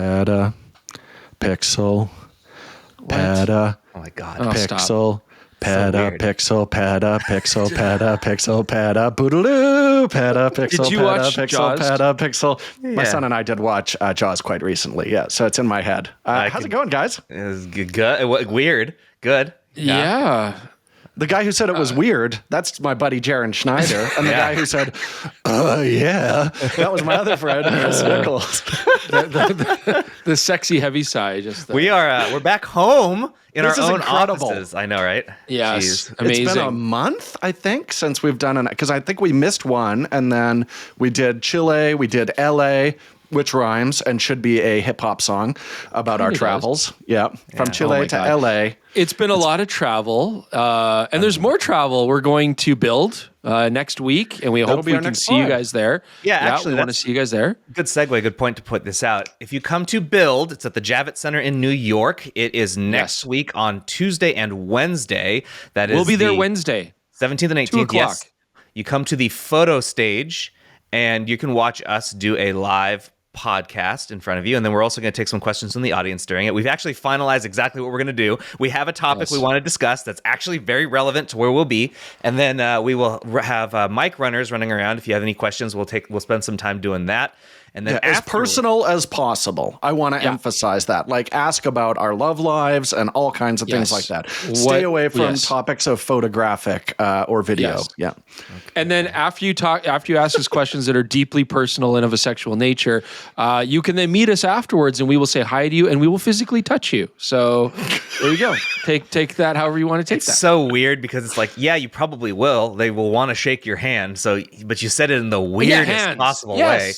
PetaPixel. Peta. Oh my God. Pixel. PetaPixel. Peta. Bootaloo. PetaPixel. Did you watch PetaPixel. Jaws? PetaPixel. My Yeah. son and I did watch Jaws quite recently. Yeah, so it's in my head. How's it going, guys? It was good. Weird. Good. Yeah. The guy who said it was weird, that's my buddy Jaron Schneider. And the guy who said, yeah, that was my other friend, Chris Nichols. The sexy heavy side. We're back home in This our is own incredible. offices. I know, right? Yes. Jeez. Amazing. It's been a month, I think, since we've done because I think we missed one, and then we did Chile, we did LA, which rhymes and should be a hip hop song about our travels. Yeah, from Chile to LA. It's been a lot of travel, and there's more travel. We're going to Build next week, and we hope we can see you guys there. Yeah, actually, we want to see you guys there. Good segue. Good point to put this out. If you come to Build, it's at the Javits Center in New York. It is next week on Tuesday and Wednesday. We'll be there Wednesday, 17th and 18th. 2 o'clock. Yes. You come to the photo stage, and you can watch us do a live podcast in front of you, and then we're also going to take some questions from the audience during it. We've actually finalized exactly what we're going to do. We have a topic we want to discuss that's actually very relevant to where we'll be, and then we will have mic runners running around. If you have any questions, we'll spend some time doing that. And then as personal as possible. I want to emphasize that. Like, ask about our love lives and all kinds of things like that. Stay away from topics of photographic or video. Yes. Yeah. And then after you ask us questions that are deeply personal and of a sexual nature, you can then meet us afterwards, and we will say hi to you, and we will physically touch you. So there you go. Take that however you want to take that. It's so weird because it's like, yeah, you probably will. They will want to shake your hand. So, but you said it in the weirdest possible way.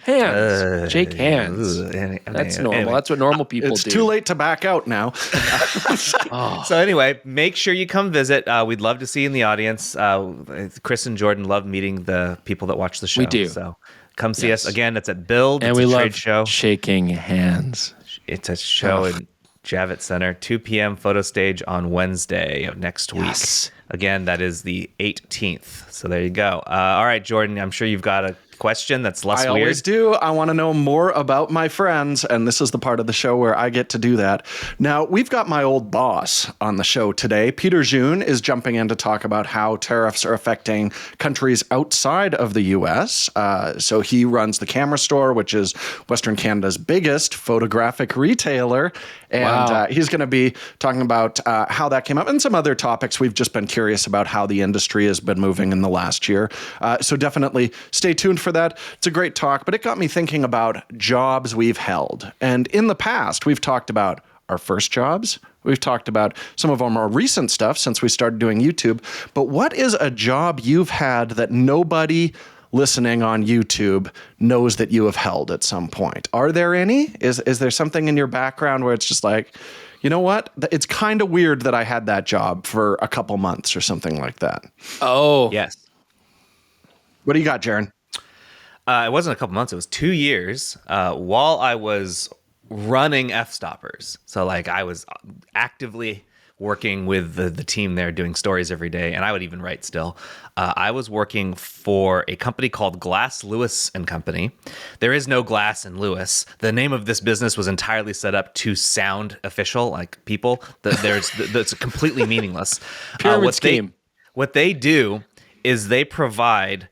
Hands. Shake hands. That's normal. Anyway. That's what normal people do. It's too late to back out now. So anyway, make sure you come visit. We'd love to see you in the audience. Chris and Jordan love meeting the people that watch the show. We do. So come see us. Again, it's at Build. And it's we a love trade show. shaking hands. It's a show in Javits Center, 2 p.m. photo stage on Wednesday of next week. Again, that is the 18th. So there you go. All right, Jordan, I'm sure you've got a question that's less weird. I always do. I want to know more about my friends, and this is the part of the show where I get to do that. Now, we've got my old boss on the show today. Peter Jeune is jumping in to talk about how tariffs are affecting countries outside of the U.S. So he runs the Camera Store, which is Western Canada's biggest photographic retailer, and he's going to be talking about how that came up and some other topics. We've just been curious about how the industry has been moving in the last year. So definitely stay tuned for that. It's a great talk, but it got me thinking about jobs we've held. And in the past, we've talked about our first jobs. We've talked about some of our more recent stuff since we started doing YouTube. But what is a job you've had that nobody listening on YouTube knows that you have held at some point? Are there any? Is there something in your background where it's just like, you know what? It's kind of weird that I had that job for a couple months or something like that. Oh. Yes. What do you got, Jaron? It wasn't a couple months. It was 2 years while I was running F-stoppers. So like I was actively working with the team there doing stories every day. And I would even write still. I was working for a company called Glass Lewis and Company. There is no Glass and Lewis. The name of this business was entirely set up to sound official, like people. That's completely meaningless. Pyramid scheme. What they do is they provide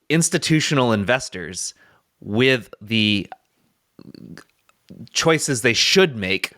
institutional investors with the choices they should make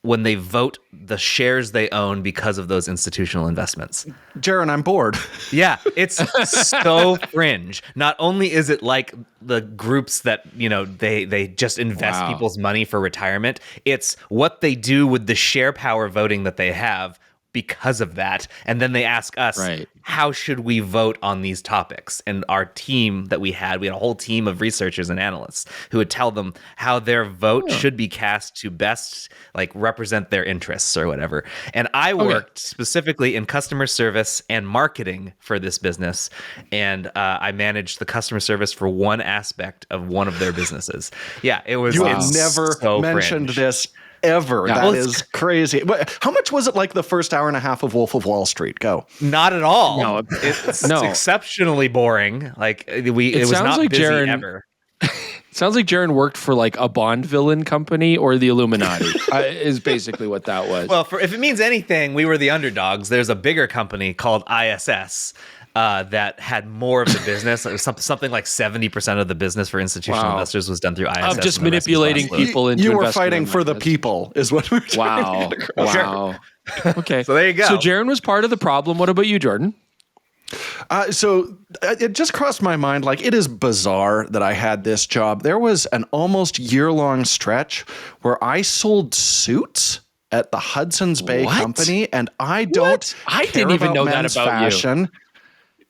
when they vote the shares they own because of those institutional investments. Jaron, I'm bored. Yeah, it's so fringe. Not only is it like the groups that, you know, they just invest people's money for retirement, it's what they do with the share power voting that they have because of that. And then they ask us, how should we vote on these topics? And our team that we had a whole team of researchers and analysts who would tell them how their vote should be cast to best like represent their interests or whatever. And I worked specifically in customer service and marketing for this business. And I managed the customer service for one aspect of one of their businesses. Yeah, it was. You have never so mentioned fringe. this ever. Yeah. That is crazy. How much was it like the first hour and a half of Wolf of Wall Street? Go. Not at all. No, it's exceptionally boring. Like it was not like busy Jaron, ever. It Sounds like Jaron worked for like a Bond villain company or the Illuminati. Is basically what that was. Well, if it means anything, we were the underdogs. There's a bigger company called ISS that had more of the business. It was something like 70% of the business for institutional investors was done through ISS. Of just manipulating people into You were fighting for the people, is what we're Wow. Wow. Okay. So there you go. So Jaron was part of the problem. What about you, Jordan? So it just crossed my mind, like, it is bizarre that I had this job. There was an almost year-long stretch where I sold suits at the Hudson's Bay Company, and I didn't even know that about fashion. you.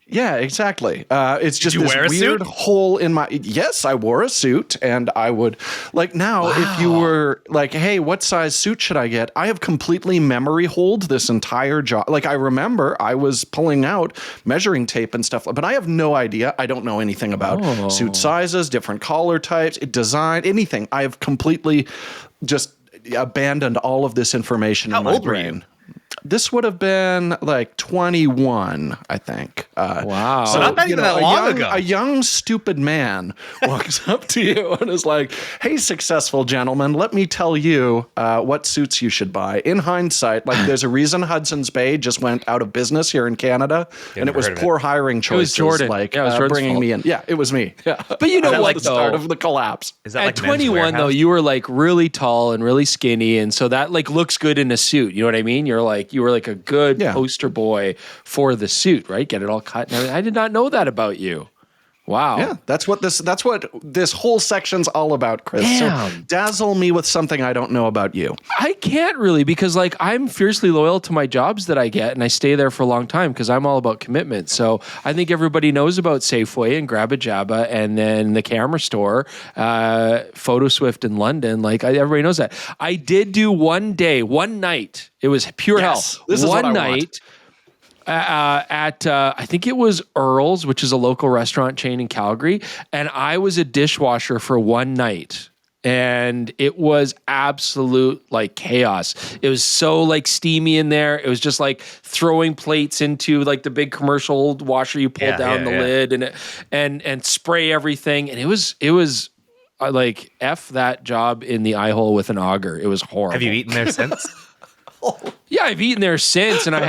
Yeah, exactly. It's just this wear a weird suit? hole in my. Yes, I wore a suit, and I would like now. If you were like, "Hey, what size suit should I get?" I have completely memory holed this entire job. Like, I remember I was pulling out measuring tape and stuff, but I have no idea. I don't know anything about suit sizes, different collar types, design, anything. I have completely just abandoned all of this information in my brain. This would have been like 21, I think. Wow. So not even that long ago. A young, stupid man walks up to you and is like, "Hey, successful gentleman, let me tell you what suits you should buy." In hindsight, like, there's a reason Hudson's Bay just went out of business here in Canada, and it was poor hiring choices. It was Jordan. Like, it was bringing me in. Yeah, it was me. Yeah. But you know what, the start of the collapse. Is that At like 21, though, you were like really tall and really skinny, and so that like looks good in a suit. You know what I mean? You were like a good poster boy for the suit, right? Get it all cut and everything. I did not know that about you. Wow. Yeah, that's what this whole section's all about, Chris. Damn. So dazzle me with something I don't know about you. I can't really, because like I'm fiercely loyal to my jobs that I get, and I stay there for a long time because I'm all about commitment. So I think everybody knows about Safeway and Grabba Jabba, and then the camera store, Photo Swift in London. Like, everybody knows that. I did do one night. It was pure hell. This is one what I night. want. At I think it was Earl's, which is a local restaurant chain in Calgary, and I was a dishwasher for one night, and it was absolute like chaos. It was so like steamy in there. It was just like throwing plates into like the big commercial washer you pull down the lid and spray everything, and it was like F that job in the eye hole with an auger. It was horrible. Have you eaten there since? Yeah, I've eaten there since, and I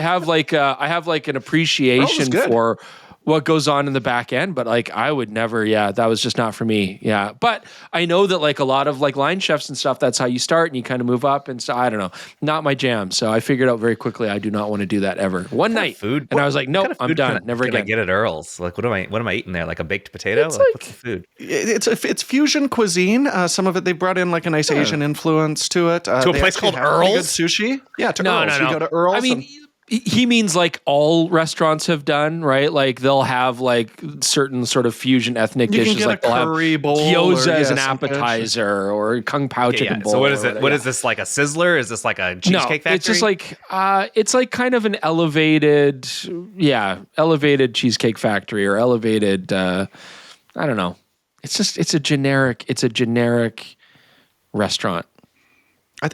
have like an appreciation for what goes on in the back end, but like I would never, that was just not for me. Yeah. But I know that like a lot of like line chefs and stuff, that's how you start and you kind of move up, and so I don't know, not my jam. So I figured out very quickly I do not want to do that ever. One night food, and I was like, nope, I'm done. Never again. I get at Earl's. Like, what am I eating there? Like a baked potato? Like, what's the food? It's fusion cuisine. Some of it, they brought in like a nice Asian influence to it. To a place called Earl's? Sushi? Yeah, to No, Earl's. no. You go to Earl's. I mean, he means like all restaurants have done, right? Like they'll have like certain sort of fusion ethnic you dishes, can get like a curry bowl, gyoza as an some appetizer, or kung pao chicken bowl. So what is it? Whatever. What is this, like a sizzler? Is this like a cheesecake factory? It's just like it's like kind of an elevated cheesecake factory, or elevated I don't know. It's a generic restaurant.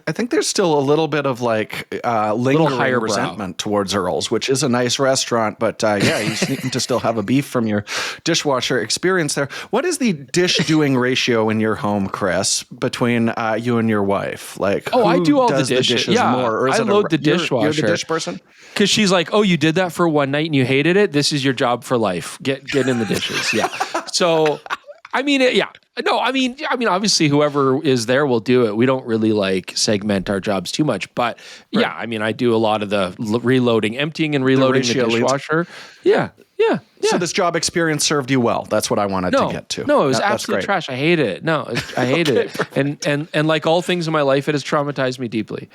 I think there's still a little bit of like lingering resentment towards Earl's, which is a nice restaurant, but you need to still have a beef from your dishwasher experience there. What is the dish doing ratio in your home, Chris, between you and your wife? Like, I do all does the dishes. more, or is I it load the dishwasher. You're the dish person? Because she's like, "Oh, you did that for one night and you hated it. This is your job for life. Get in the dishes." Yeah. So, I mean, No, I mean, obviously, whoever is there will do it. We don't really like segment our jobs too much, but yeah, I mean, I do a lot of the reloading, emptying, and reloading the dishwasher. Yeah. So this job experience served you well. That's what I wanted to get to. No, it was absolute trash. I hated it. No, I hated it. And like all things in my life, it has traumatized me deeply.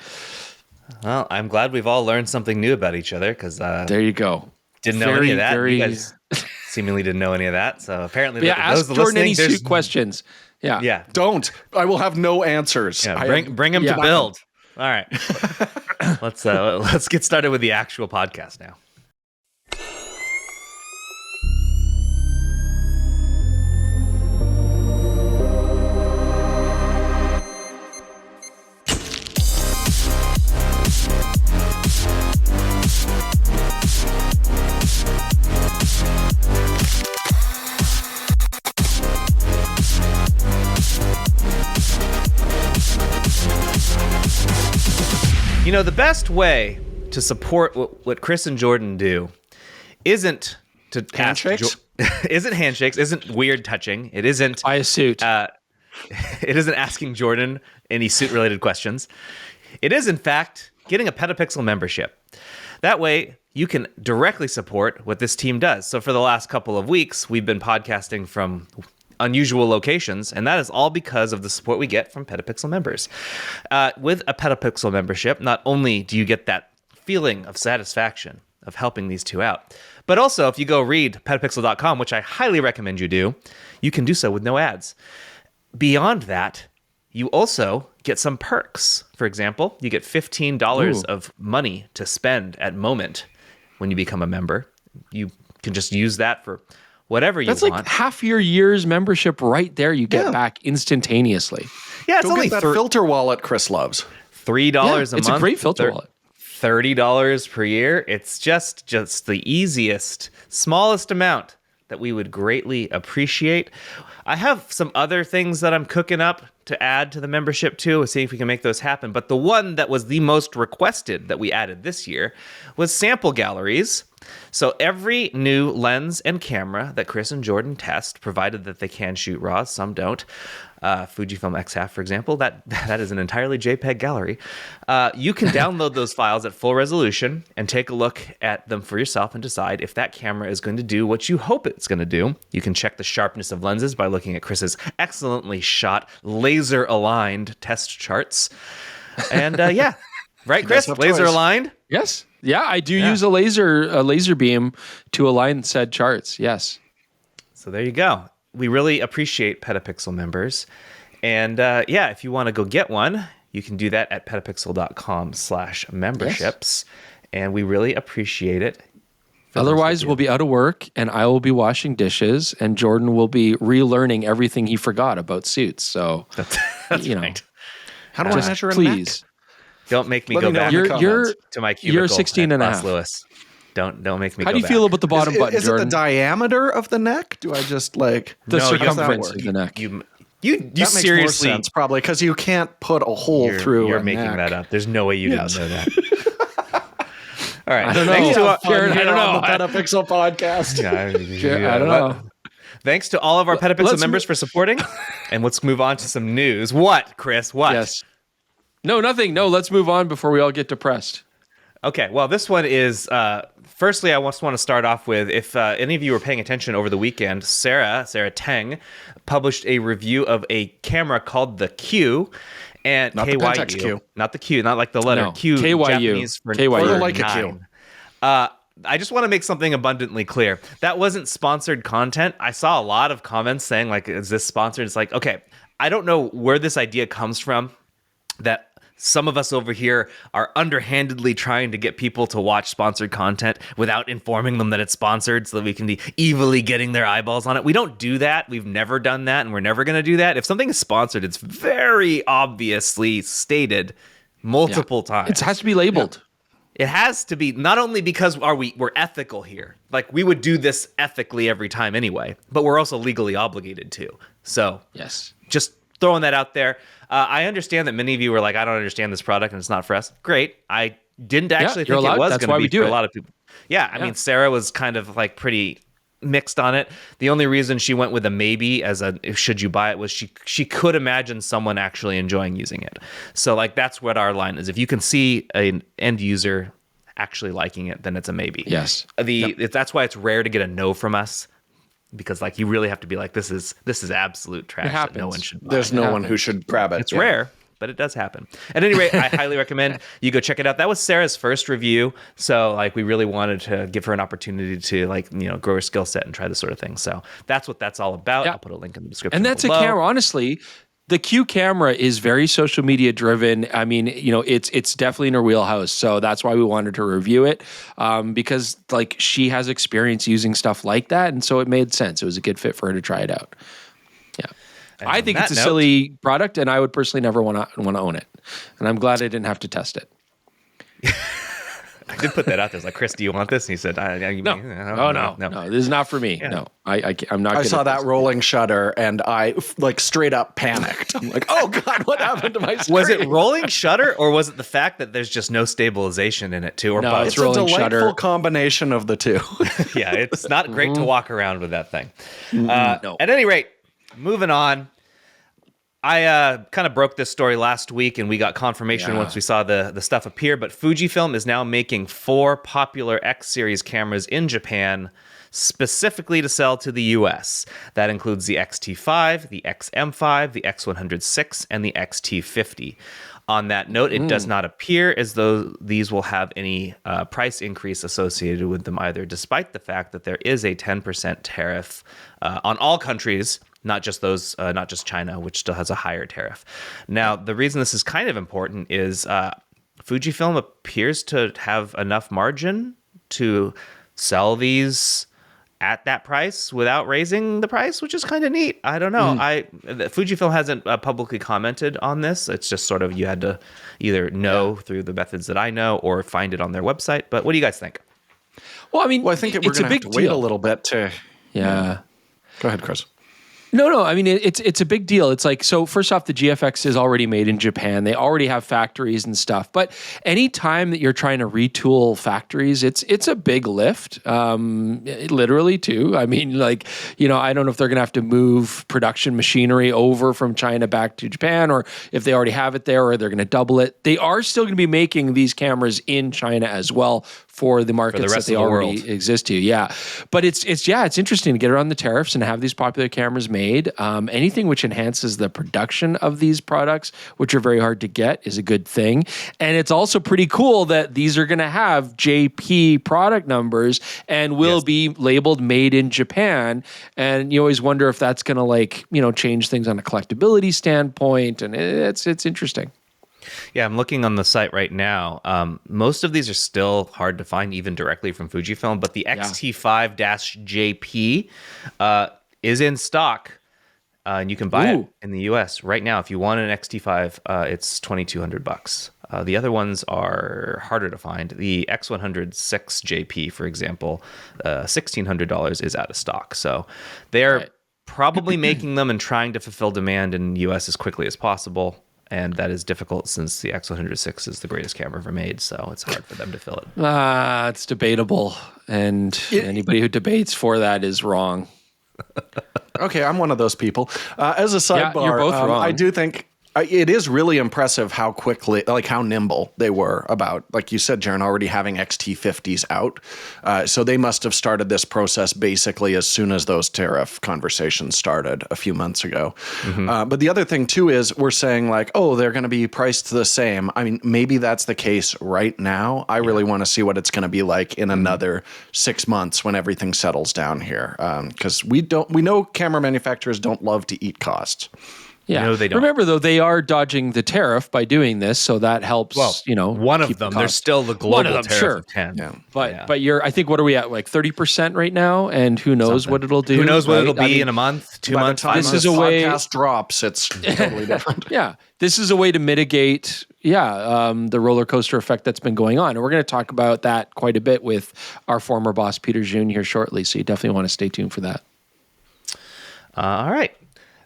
Well, I'm glad we've all learned something new about each other, because there you go. Didn't know any of that. You guys seemingly didn't know any of that. So apparently, ask Jordan any suit questions. Yeah. Don't. I will have no answers. Yeah, bring him to build. All right. Let's get started with the actual podcast now. You know, the best way to support what Chris and Jordan do isn't to handshakes. Isn't handshakes. Isn't weird touching. It isn't Buy a suit. It isn't asking Jordan any suit-related questions. It is, in fact, getting a PetaPixel membership. That way, you can directly support what this team does. So for the last couple of weeks, we've been podcasting from unusual locations, and that is all because of the support we get from PetaPixel members. With a PetaPixel membership, not only do you get that feeling of satisfaction of helping these two out, but also if you go read PetaPixel.com, which I highly recommend you do, you can do so with no ads. Beyond that, you also get some perks. For example, you get $15 of money to spend at Moment when you become a member. You can just use that for whatever you want. That's like half your year's membership right there. You get back instantaneously. Yeah, it's Go only get that filter wallet Chris loves. $3 a month. It's a great filter wallet. $30 per year. It's just the easiest, smallest amount that we would greatly appreciate. I have some other things that I'm cooking up to add to the membership too. We'll see if we can make those happen. But the one that was the most requested that we added this year was sample galleries. So every new lens and camera that Chris and Jordan test, provided that they can shoot RAWs, some don't. Fujifilm X-Half, for example, that is an entirely JPEG gallery. You can download those files at full resolution and take a look at them for yourself and decide if that camera is going to do what you hope it's going to do. You can check the sharpness of lenses by looking at Chris's excellently shot, laser-aligned test charts. And right, Chris? Laser-aligned? Yes. Yeah, I do use a laser beam to align said charts. Yes. So there you go. We really appreciate PetaPixel members. And if you want to go get one, you can do that at petapixel.com/memberships. Yes. And we really appreciate it. Otherwise, we'll be out of work and I will be washing dishes and Jordan will be relearning everything he forgot about suits. So, that's right. How do I measure a please. neck? Don't make me go back to my cubicle. You're 16 and a half. Lewis. Don't make me How go do you back. feel about the bottom button, Is it Jordan? the diameter of the neck? Do I just the circumference of the neck? You that makes seriously more sense, probably, because you can't put a hole through You're a making neck. that up. There's no way you didn't know that. All right. I don't know. Karen, I don't know. On the PetaPixel podcast. I don't know. Thanks to all of our PetaPixel members for supporting. And let's move on to some news. What, Chris? What? Yes. No, nothing. No, let's move on before we all get depressed. Okay, well, this one is, firstly, I just want to start off with, if any of you were paying attention over the weekend, Sarah Teng, published a review of a camera called the Q, and not KYU. The Pentax Q. Not the Q, not like the letter Q. KYU. Japanese for KYU. Like a 9. Q. I just want to make something abundantly clear. That wasn't sponsored content. I saw a lot of comments saying, like, is this sponsored? It's like, okay, I don't know where this idea comes from, that some of us over here are underhandedly trying to get people to watch sponsored content without informing them that it's sponsored so that we can be evilly getting their eyeballs on it. We don't do that. We've never done that, and we're never going to do that. If something is sponsored, it's very obviously stated multiple times. It has to be labeled. It has to be, not only because we're ethical here. Like, we would do this ethically every time anyway, but we're also legally obligated to. So, yes, just throwing that out there. I understand that many of you were like, I don't understand this product and it's not for us. Great. I didn't actually think it was going to be for a lot of people. Yeah, I mean, Sarah was kind of like pretty mixed on it. The only reason she went with a maybe as a should you buy it was she could imagine someone actually enjoying using it. So like that's what our line is. If you can see an end user actually liking it, then it's a maybe. Yes. That's why it's rare to get a no from us. Because like you really have to be like, this is absolute trash that no one should buy. There's no one who should grab it. It's rare, but it does happen. At any rate, I highly recommend you go check it out. That was Sarah's first review, so like we really wanted to give her an opportunity to like grow her skill set and try this sort of thing. So that's what that's all about. I'll put a link in the description. And that's below. a camera, honestly. The Q camera is very social media driven. I mean, it's definitely in her wheelhouse. So that's why we wanted to review it because like she has experience using stuff like that. And so it made sense. It was a good fit for her to try it out. Yeah. And I think it's a silly product and I would personally never want to own it. And I'm glad I didn't have to test it. I did put that out there. I was like, Chris, do you want this? And he said, no, this is not for me. Yeah. No, I'm not. I saw that rolling shutter and I like straight up panicked. I'm like, oh God, what happened to my screen? Was it rolling shutter or was it the fact that there's just no stabilization in it too? Or no, it's a delightful combination of the two. Yeah, it's not great to walk around with that thing. No. At any rate, moving on. I kind of broke this story last week, and we got confirmation once we saw the stuff appear. But Fujifilm is now making 4 popular X series cameras in Japan, specifically to sell to the US. That includes the XT5, the XM5, the X106, and the XT50. On that note, it does not appear as though these will have any price increase associated with them either, despite the fact that there is a 10% tariff on all countries. Not just those, not just China, which still has a higher tariff. Now, the reason this is kind of important is Fujifilm appears to have enough margin to sell these at that price without raising the price, which is kind of neat. I don't know. Fujifilm hasn't publicly commented on this. It's just sort of you had to either know through the methods that I know or find it on their website. But what do you guys think? Well, I mean, I think we're going to have to wait a little bit to. Yeah. Go ahead, Chris. No. I mean, it's a big deal. It's like, so first off, the GFX is already made in Japan. They already have factories and stuff. But any time that you're trying to retool factories, it's a big lift, literally too. I mean, like, I don't know if they're going to have to move production machinery over from China back to Japan, or if they already have it there, or they're going to double it. They are still going to be making these cameras in China as well for the markets that they already exist to. Yeah. But it's interesting to get around the tariffs and have these popular cameras made. Anything which enhances the production of these products, which are very hard to get, is a good thing. And it's also pretty cool that these are going to have JP product numbers and will be labeled made in Japan. And you always wonder if that's going to change things on a collectability standpoint. And it's interesting. Yeah, I'm looking on the site right now. Most of these are still hard to find, even directly from Fujifilm. But the XT5-JP is in stock, and you can buy it in the US right now. If you want an XT5, it's $2,200. The other ones are harder to find. The X106-JP, for example, $1,600 is out of stock. So they're probably making them and trying to fulfill demand in the US as quickly as possible. And that is difficult since the X106 is the greatest camera ever made, so it's hard for them to fill it. It's debatable, and anybody who debates for that is wrong. Okay, I'm one of those people. As a sidebar, you're both wrong. I do think it is really impressive how quickly, how nimble they were about, like you said, Jaron, already having XT50s out. So they must have started this process basically as soon as those tariff conversations started a few months ago. Mm-hmm. But the other thing too is we're saying they're going to be priced the same. I mean, maybe that's the case right now. I really want to see what it's going to be like in another 6 months when everything settles down here. Because we know camera manufacturers don't love to eat costs. Yeah. No, they don't. Remember, though, they are dodging the tariff by doing this, so that helps. Well, one of them. There's still the global tariff of 10. Yeah. But I think what are we at? Like 30% right now, and who knows what it'll do? Who knows what it'll be in a month, 2 months, 5 months? This is a way. Podcast drops. It's totally different. This is a way to mitigate. The roller coaster effect that's been going on, and we're going to talk about that quite a bit with our former boss Peter Jeune here shortly. So you definitely want to stay tuned for that. All right.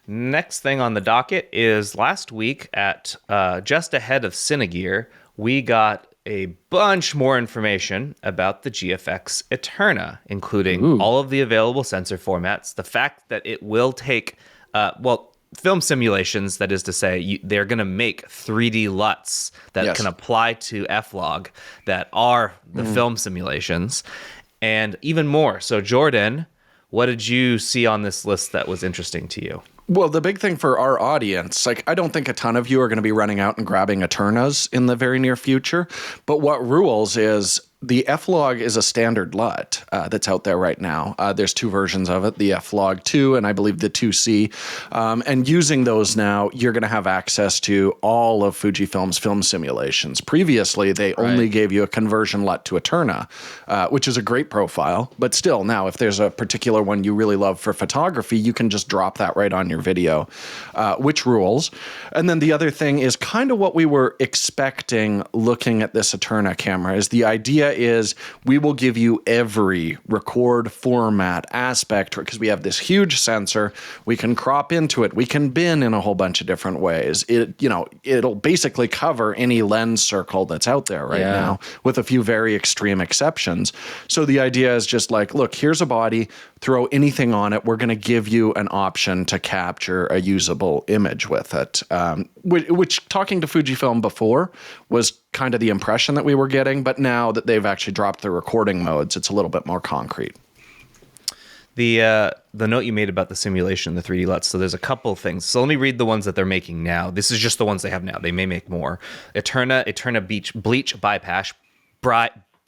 Next thing on the docket is last week at just ahead of Cinegear, we got a bunch more information about the GFX Eterna, including all of the available sensor formats, the fact that it will take, film simulations, that is to say, they're going to make 3D LUTs that can apply to F-Log that are the film simulations, and even more. So, Jordan, what did you see on this list that was interesting to you? Well, the big thing for our audience, I don't think a ton of you are going to be running out and grabbing Eternas in the very near future. But what rules is the F-Log is a standard LUT that's out there right now. There's 2 versions of it, the F-Log 2 and I believe the 2C. And using those now, you're going to have access to all of Fujifilm's film simulations. Previously, they only gave you a conversion LUT to Eterna, which is a great profile. But still, now, if there's a particular one you really love for photography, you can just drop that right on your video, which rules. And then the other thing is kind of what we were expecting looking at this Eterna camera is the idea idea is we will give you every record format aspect because we have this huge sensor. We can crop into it. We can bin in a whole bunch of different ways. It'll basically cover any lens circle that's out there right now, with a few very extreme exceptions. So the idea is just like, look, here's a body, throw anything on it. We're going to give you an option to capture a usable image with it, which talking to Fujifilm before was kind of the impression that we were getting. But now that they've actually dropped the recording modes, it's a little bit more concrete. The note you made about the simulation, the 3D LUTs. So there's a couple things. So let me read the ones that they're making now. This is just the ones they have now. They may make more. Eterna bleach bypass.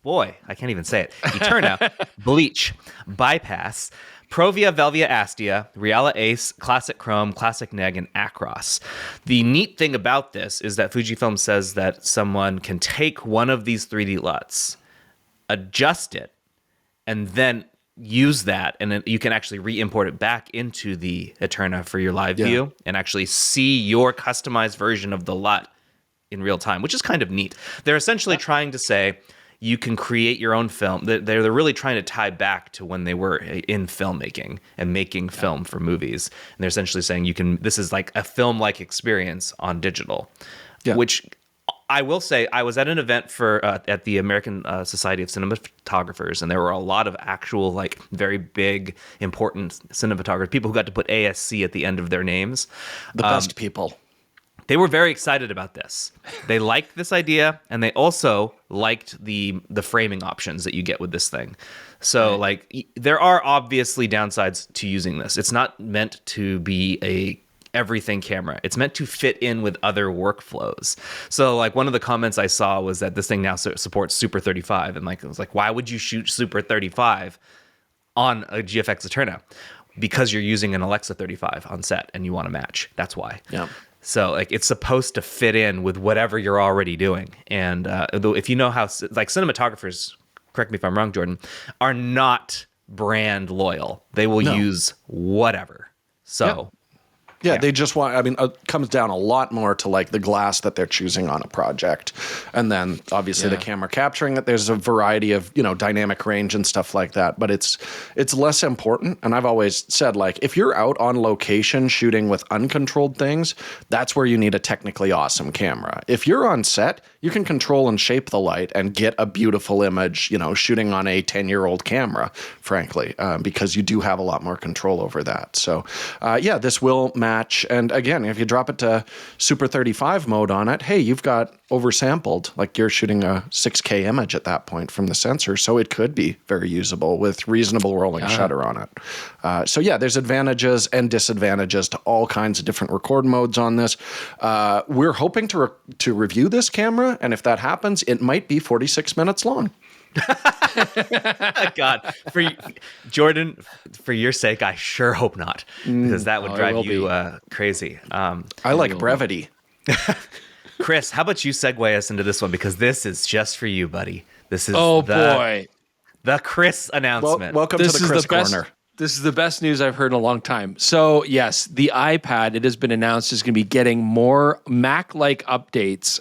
Boy, I can't even say it. Eterna bleach bypass. Provia Velvia Astia, Reala Ace, Classic Chrome, Classic Neg, and Acros. The neat thing about this is that Fujifilm says that someone can take one of these 3D LUTs, adjust it, and then use that, and then you can actually re-import it back into the Eterna for your live view and actually see your customized version of the LUT in real time, which is kind of neat. They're essentially trying to say you can create your own film. They're really trying to tie back to when they were in filmmaking and making film for movies. And they're essentially saying this is like a film-like experience on digital, which I will say, I was at an event at the American Society of Cinematographers, and there were a lot of actual, like, very big, important cinematographers, people who got to put ASC at the end of their names. The best people. They were very excited about this. They liked this idea, and they also liked the framing options that you get with this thing. So, like, there are obviously downsides to using this. It's not meant to be a everything camera. It's meant to fit in with other workflows. So, like, one of the comments I saw was that this thing now supports Super 35, and like, it was like, why would you shoot Super 35 on a GFX Eterna? Because you're using an Alexa 35 on set, and you want to match. That's why. Yeah. So, like, it's supposed to fit in with whatever you're already doing. And if you know how, like, cinematographers, correct me if I'm wrong, Jordan, are not brand loyal. They will use whatever. So. Yeah, they just want, I mean, it comes down a lot more to like the glass that they're choosing on a project. And then obviously the camera capturing it. There's a variety of, dynamic range and stuff like that. But it's less important. And I've always said, like, if you're out on location shooting with uncontrolled things, that's where you need a technically awesome camera. If you're on set, you can control and shape the light and get a beautiful image, shooting on a 10-year-old camera, frankly, because you do have a lot more control over that. So, this will match. And again, if you drop it to Super 35 mode on it, hey, you've got oversampled, like you're shooting a 6K image at that point from the sensor. So it could be very usable with reasonable rolling shutter on it. There's advantages and disadvantages to all kinds of different record modes on this. We're hoping to review this camera. And if that happens, it might be 46 minutes long. God, Jordan, for your sake, I sure hope not, because that would drive you crazy. I like brevity. Chris, how about you segue us into this one, because this is just for you, buddy. This is the Chris announcement. Welcome to the Chris Corner. This is the best news I've heard in a long time. So, yes, the iPad, it has been announced, is going to be getting more Mac-like updates.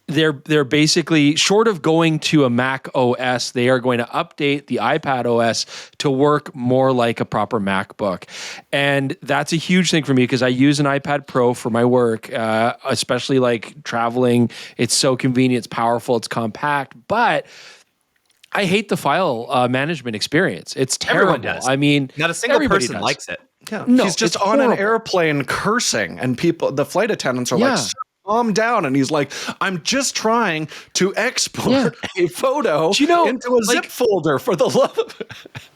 They're basically, short of going to a Mac OS, they are going to update the iPadOS to work more like a proper MacBook. And that's a huge thing for me because I use an iPad Pro for my work, especially like traveling. It's so convenient, it's powerful, it's compact, but I hate the file management experience. It's terrible. Everyone does. I mean, not a single person likes it. Yeah. No, he's just on an airplane cursing, and the flight attendants are like, calm down. And he's like, I'm just trying to export a photo into a zip folder for the love of it.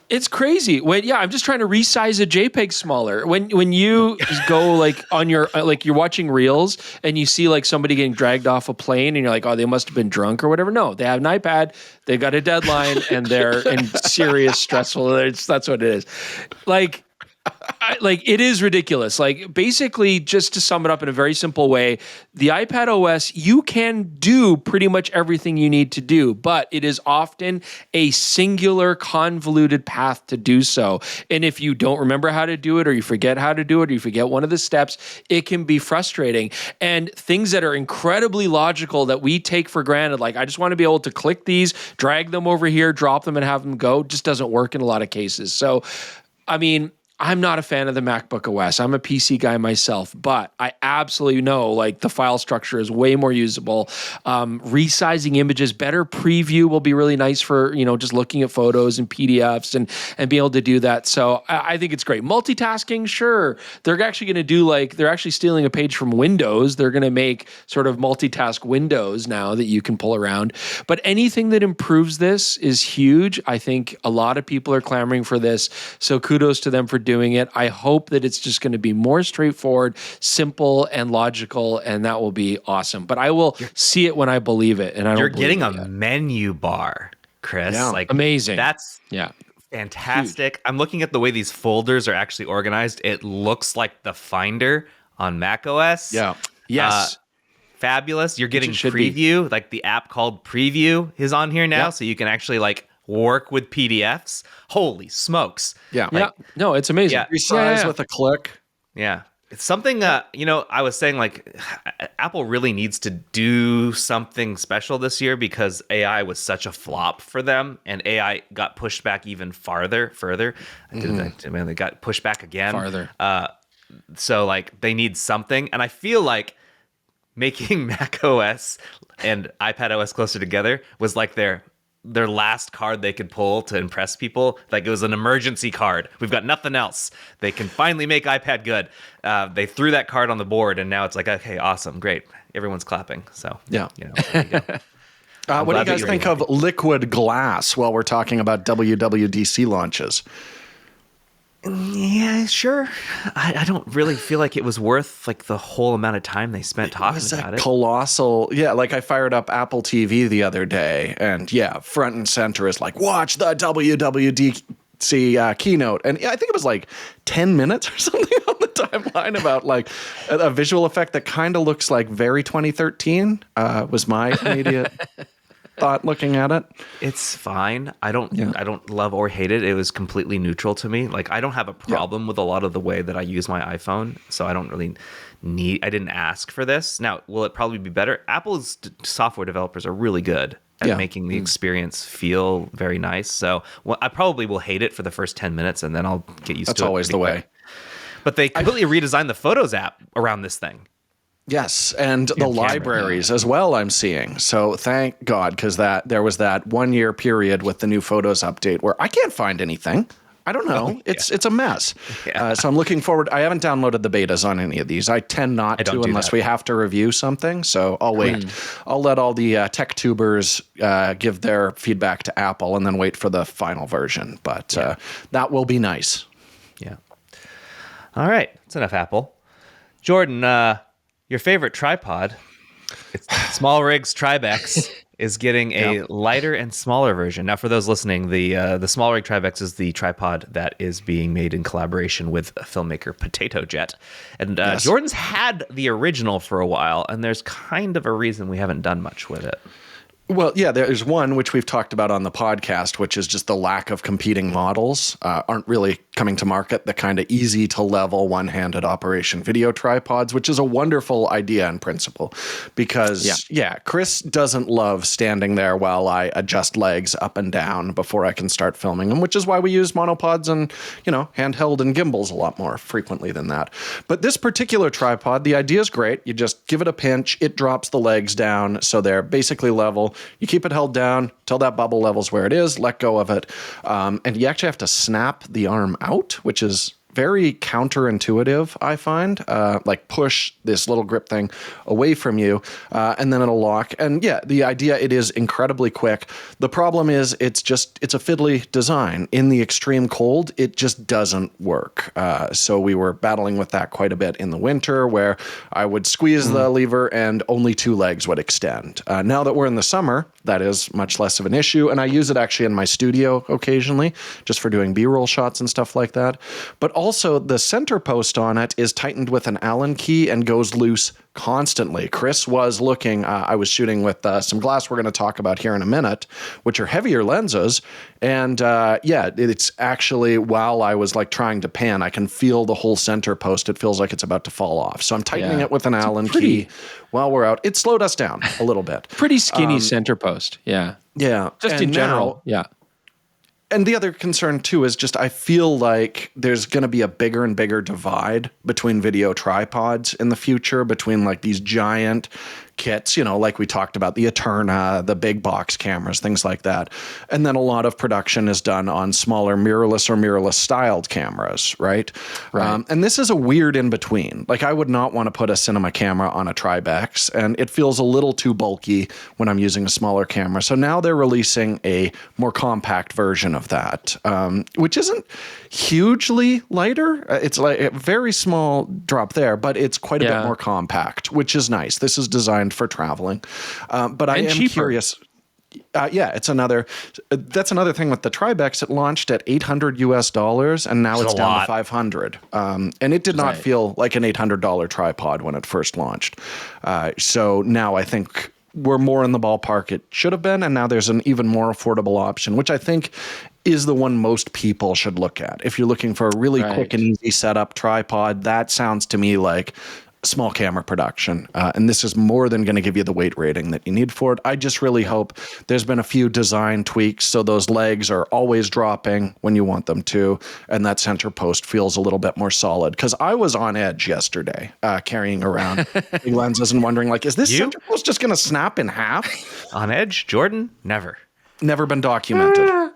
It's crazy. I'm just trying to resize a JPEG smaller. When you go like on your, like you're watching reels and you see like somebody getting dragged off a plane and you're like, oh, they must have been drunk or whatever. No, they have an iPad, they got a deadline and they're in serious stressful. That's what it is. Like, it is ridiculous. Like, basically, just to sum it up in a very simple way, the iPadOS, you can do pretty much everything you need to do, but it is often a singular convoluted path to do so. And if you don't remember how to do it, or you forget how to do it, or you forget one of the steps, it can be frustrating. And things that are incredibly logical that we take for granted, like, I just want to be able to click these, drag them over here, drop them and have them go, just doesn't work in a lot of cases. So, I mean, I'm not a fan of the MacBook OS. I'm a PC guy myself, but I absolutely know, like, the file structure is way more usable. Resizing images, better preview will be really nice for, just looking at photos and PDFs and being able to do that. So I think it's great. Multitasking, sure. They're actually going to do, they're actually stealing a page from Windows. They're going to make sort of multitask windows now that you can pull around. But anything that improves this is huge. I think a lot of people are clamoring for this. So kudos to them for doing it. I hope that it's just going to be more straightforward, simple, and logical, and that will be awesome. But I will see it when I believe it, and you're getting a menu bar, Chris. Yeah. Amazing. That's fantastic. Huge. I'm looking at the way these folders are actually organized. It looks like the Finder on macOS. Yeah. Yes. Fabulous. You're getting Preview, like the app called Preview is on here now, so you can actually work with PDFs. Holy smokes. Yeah. No, it's amazing. Resize with a click. Yeah. It's something, I was saying, Apple really needs to do something special this year because AI was such a flop for them, and AI got pushed back even further. They got pushed back again. Farther. So, they need something. And I feel like making macOS and iPadOS closer together was their last card they could pull to impress people. It was an emergency card. We've got nothing else. They can finally make iPad good. They threw that card on the board, and now it's okay, awesome, great. Everyone's clapping. So, yeah. There you go. What do you guys think of liquid glass while we're talking about WWDC launches? Yeah, sure. I don't really feel like it was worth the whole amount of time they spent talking about it. Colossal. Yeah, I fired up Apple TV the other day, and front and center is watch the WWDC keynote. And I think it was 10 minutes or something on the timeline about a visual effect that kind of looks like very 2013 was my immediate thought looking at it. It's fine. I don't love or hate it. It was completely neutral to me. I don't have a problem with a lot of the way that I use my iPhone, so I don't really I didn't ask for this. Now, will it probably be better? Apple's software developers are really good at making the experience feel very nice. So I probably will hate it for the first 10 minutes, and then I'll get used to it. That's always the way. But they completely redesigned the Photos app around this thing. Yes, and the libraries as well, I'm seeing. So thank God, because there was that 1 year period with the new Photos update where I can't find anything. I don't know. It's a mess. Yeah. So I'm looking forward. I haven't downloaded the betas on any of these. I tend not to unless we have to review something. So I'll wait. I'll let all the tech tubers give their feedback to Apple and then wait for the final version. But that will be nice. Yeah. All right. That's enough Apple. Jordan, your favorite tripod, it's SmallRig's Tribex, is getting a lighter and smaller version. Now, for those listening, the SmallRig Tribex is the tripod that is being made in collaboration with filmmaker Potato Jet. And Jordan's had the original for a while, and there's kind of a reason we haven't done much with it. Well, yeah, there's one which we've talked about on the podcast, which is just the lack of competing models aren't really coming to market, the kind of easy to level one-handed operation video tripods, which is a wonderful idea in principle because, Chris doesn't love standing there while I adjust legs up and down before I can start filming them, which is why we use monopods and, handheld and gimbals a lot more frequently than that. But this particular tripod, the idea is great. You just give it a pinch, it drops the legs down so they're basically level. You keep it held down till that bubble level's where it is, let go of it. And you actually have to snap the arm out, which is very counterintuitive, I find. Push this little grip thing away from you, and then it'll lock. And the idea, it is incredibly quick. The problem is it's a fiddly design. In the extreme cold, it just doesn't work. So we were battling with that quite a bit in the winter, where I would squeeze the lever and only two legs would extend. Now that we're in the summer, that is much less of an issue. And I use it actually in my studio occasionally, just for doing B-roll shots and stuff like that. But also the center post on it is tightened with an Allen key and goes loose constantly. Chris was looking, I was shooting with some glass we're going to talk about here in a minute, which are heavier lenses. And it's actually, while I was like trying to pan, I can feel the whole center post. It feels like it's about to fall off. So I'm tightening it with an Allen key while we're out. It slowed us down a little bit. Pretty skinny center post. Yeah. Yeah. Just in general. Yeah. And the other concern, too, is just I feel like there's going to be a bigger and bigger divide between video tripods in the future, between like these giant kits, like we talked about, the Eterna, the big box cameras, things like that. And then a lot of production is done on smaller mirrorless or mirrorless styled cameras, right? And this is a weird in between. Like I would not want to put a cinema camera on a Tribex, and it feels a little too bulky when I'm using a smaller camera. So now they're releasing a more compact version of that, which isn't hugely lighter. It's like a very small drop there, but it's quite a bit more compact, which is nice. This is designed for traveling, but I am curious. It's that's another thing with the Tribex. It launched at $800 and now it's down to $500. And it did not feel like an $800 tripod when it first launched. So now I think we're more in the ballpark it should have been. And now there's an even more affordable option, which I think is the one most people should look at. If you're looking for a really quick and easy setup tripod, that sounds to me like small camera production. And this is more than going to give you the weight rating that you need for it. I just really hope there's been a few design tweaks so those legs are always dropping when you want them to, and that center post feels a little bit more solid. Because I was on edge yesterday carrying around big lenses and wondering, like, is this center post just going to snap in half? On edge? Jordan? Never. Never been documented.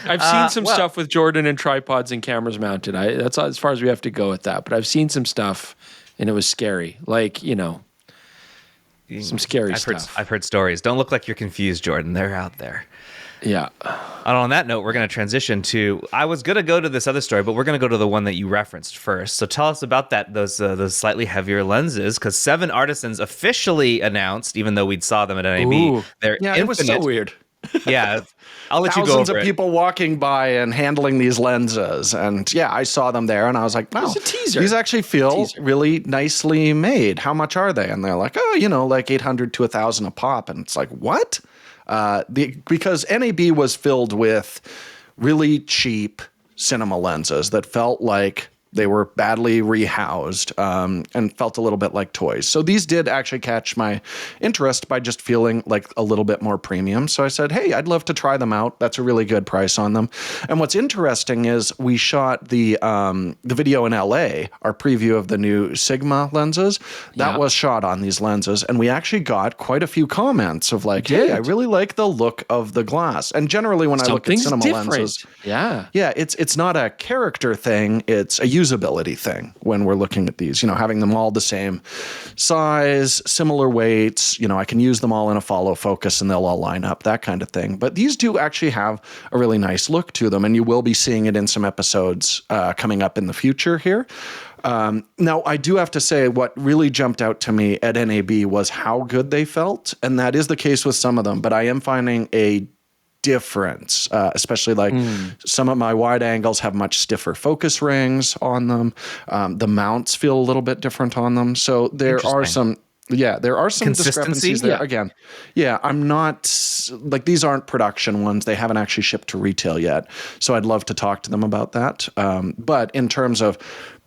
I've seen some stuff with Jordan and tripods and cameras mounted. That's as far as we have to go with that. But I've seen some stuff, and it was scary. Like, some scary stuff. I've heard stories. Don't look like you're confused, Jordan. They're out there. Yeah. And on that note, we're going to transition to. I was going to go to this other story, but we're going to go to the one that you referenced first. So tell us about that. Those slightly heavier lenses, because 7 artisans officially announced, even though we'd saw them at NAB, they're infinite. It was so weird. Yeah, I'll let you go over Thousands of people walking by and handling these lenses. And I saw them there and I was like, wow, it's a teaser. These actually feel really nicely made. How much are they? And they're like, like 800 to 1,000 a pop. And it's like, what? Because NAB was filled with really cheap cinema lenses that felt like they were badly rehoused and felt a little bit like toys. So these did actually catch my interest by just feeling like a little bit more premium. So I said, hey, I'd love to try them out. That's a really good price on them. And what's interesting is we shot the video in LA, our preview of the new Sigma lenses. That was shot on these lenses. And we actually got quite a few comments of like, hey, I really like the look of the glass. And generally when I look at cinema lenses, it's not a character thing. It's a usability thing when we're looking at these, having them all the same size, similar weights, I can use them all in a follow focus and they'll all line up, that kind of thing. But these do actually have a really nice look to them, and you will be seeing it in some episodes coming up in the future here. Now, I do have to say what really jumped out to me at NAB was how good they felt, and that is the case with some of them, but I am finding a difference, especially like some of my wide angles have much stiffer focus rings on them. The mounts feel a little bit different on them. So there are some discrepancies there. Again, I'm not like, these aren't production ones. They haven't actually shipped to retail yet. So I'd love to talk to them about that. But in terms of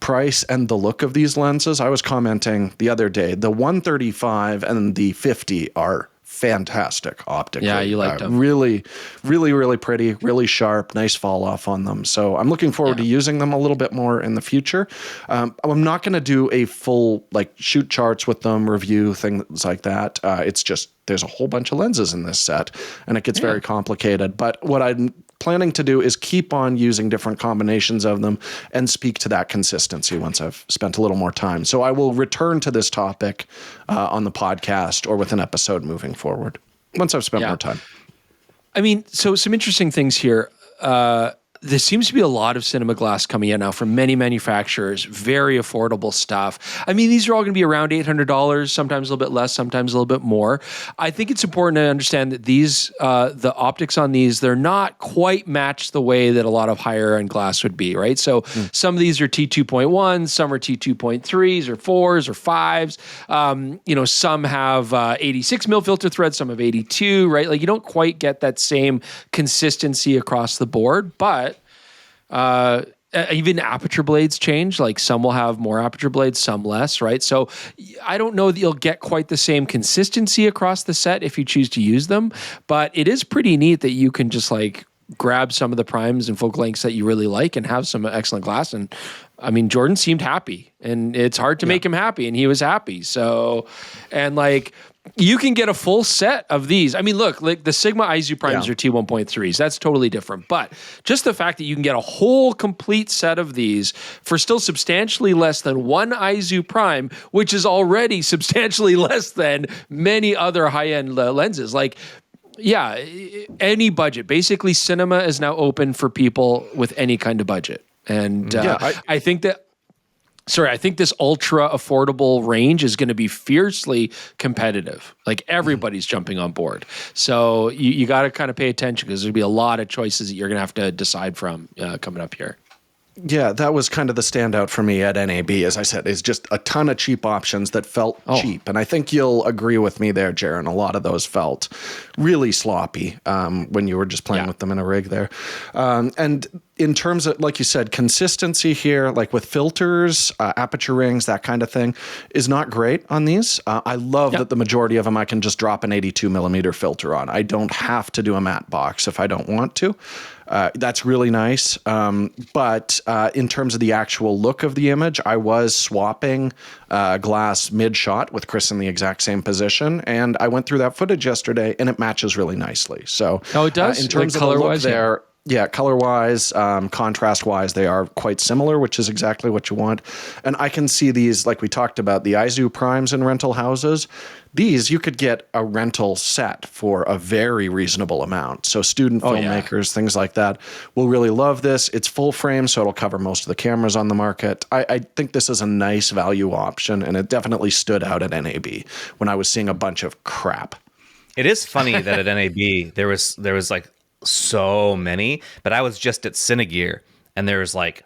price and the look of these lenses, I was commenting the other day, the 135 and the 50 are fantastic optically. Yeah, you liked them. Really, really, really pretty, really sharp, nice fall off on them. So I'm looking forward to using them a little bit more in the future. I'm not going to do a full shoot charts with them, review, things like that. It's just there's a whole bunch of lenses in this set and it gets very complicated. But what I'm planning to do is keep on using different combinations of them and speak to that consistency once I've spent a little more time. So I will return to this topic on the podcast or with an episode moving forward once I've spent more time. I mean, so some interesting things here. there seems to be a lot of cinema glass coming in now from many manufacturers, very affordable stuff. I mean, these are all going to be around $800, sometimes a little bit less, sometimes a little bit more. I think it's important to understand that these, the optics on these, they're not quite matched the way that a lot of higher end glass would be, right? So some of these are T2.1s, some are T2.3s or 4s or 5s. Some have 86 mil filter threads, some have 82, right? Like you don't quite get that same consistency across the board, but even aperture blades change. Like some will have more aperture blades, some less, right? So I don't know that you'll get quite the same consistency across the set if you choose to use them, but it is pretty neat that you can just like grab some of the primes and focal lengths that you really like and have some excellent glass. And I mean, Jordan seemed happy, and it's hard to make him happy, and he was happy. So, and like, you can get a full set of these. I mean, look, like the Sigma Izu Primes are T1.3s. That's totally different. But just the fact that you can get a whole complete set of these for still substantially less than one Izu Prime, which is already substantially less than many other high-end lenses. Like, yeah, any budget. Basically, cinema is now open for people with any kind of budget. And I think that... Sorry, I think this ultra affordable range is going to be fiercely competitive. Like everybody's jumping on board. So you got to kind of pay attention because there'll be a lot of choices that you're going to have to decide from coming up here. Yeah, that was kind of the standout for me at NAB, as I said, is just a ton of cheap options that felt cheap. And I think you'll agree with me there, Jaron. A lot of those felt really sloppy when you were just playing with them in a rig there. And in terms of, like you said, consistency here, like with filters, aperture rings, that kind of thing, is not great on these. I love that the majority of them I can just drop an 82 millimeter filter on. I don't have to do a matte box if I don't want to. That's really nice. But in terms of the actual look of the image, I was swapping glass mid-shot with Chris in the exact same position. And I went through that footage yesterday, and it matches really nicely. So it does? In terms like of the look color-wise, there, color-wise, contrast-wise, they are quite similar, which is exactly what you want. And I can see these, like we talked about, the Izu Primes in rental houses. These, you could get a rental set for a very reasonable amount. So student filmmakers, things like that, will really love this. It's full frame, so it'll cover most of the cameras on the market. I think this is a nice value option, and it definitely stood out at NAB when I was seeing a bunch of crap. It is funny that at NAB there was like so many, but I was just at Cinegear, and there's like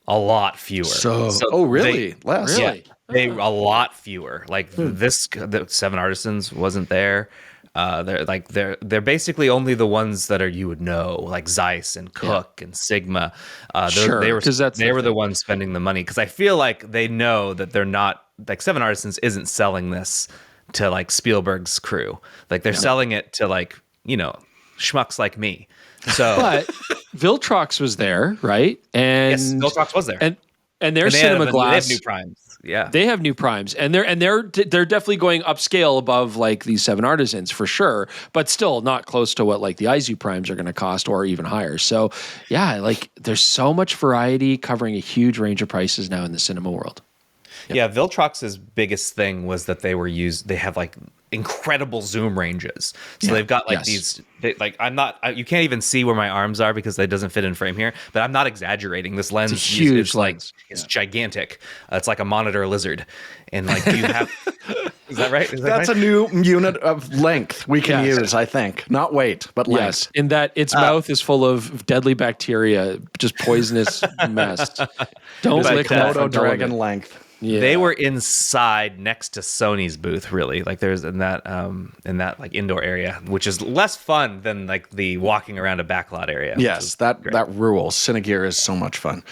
a lot fewer. Oh, really? Less? Really? Yeah. They a lot fewer. Like the Seven Artisans wasn't there. They're basically only the ones that you would know, like Zeiss and Cook and Sigma. They were the ones spending the money, because I feel like they know that they're not, like, Seven Artisans isn't selling this to like Spielberg's crew. Like they're selling it to, like, schmucks like me. So, but Viltrox was there, right? And yes, Viltrox was there, and their cinema glass. They have new primes. Yeah, they have new primes, and they're definitely going upscale above like these Seven Artisans for sure, but still not close to what like the Izu Primes are going to cost, or even higher. So yeah, like there's so much variety covering a huge range of prices now in the cinema world. Yeah, Viltrox's biggest thing was that they have like incredible zoom ranges. So they've got like these, you can't even see where my arms are because it doesn't fit in frame here, but I'm not exagerating. This lens is huge. It's gigantic. It's like a monitor lizard. And like you have, is that right? That's a new unit of length we can use, I think. Not weight, but length. Yes, in that its mouth is full of deadly bacteria, just poisonous mess. Don't lick Komodo dragon length. Yeah. They were inside next to Sony's booth, really. Like there's in that like indoor area, which is less fun than like the walking around a backlot area. Yes, that rules. Cinegear is so much fun.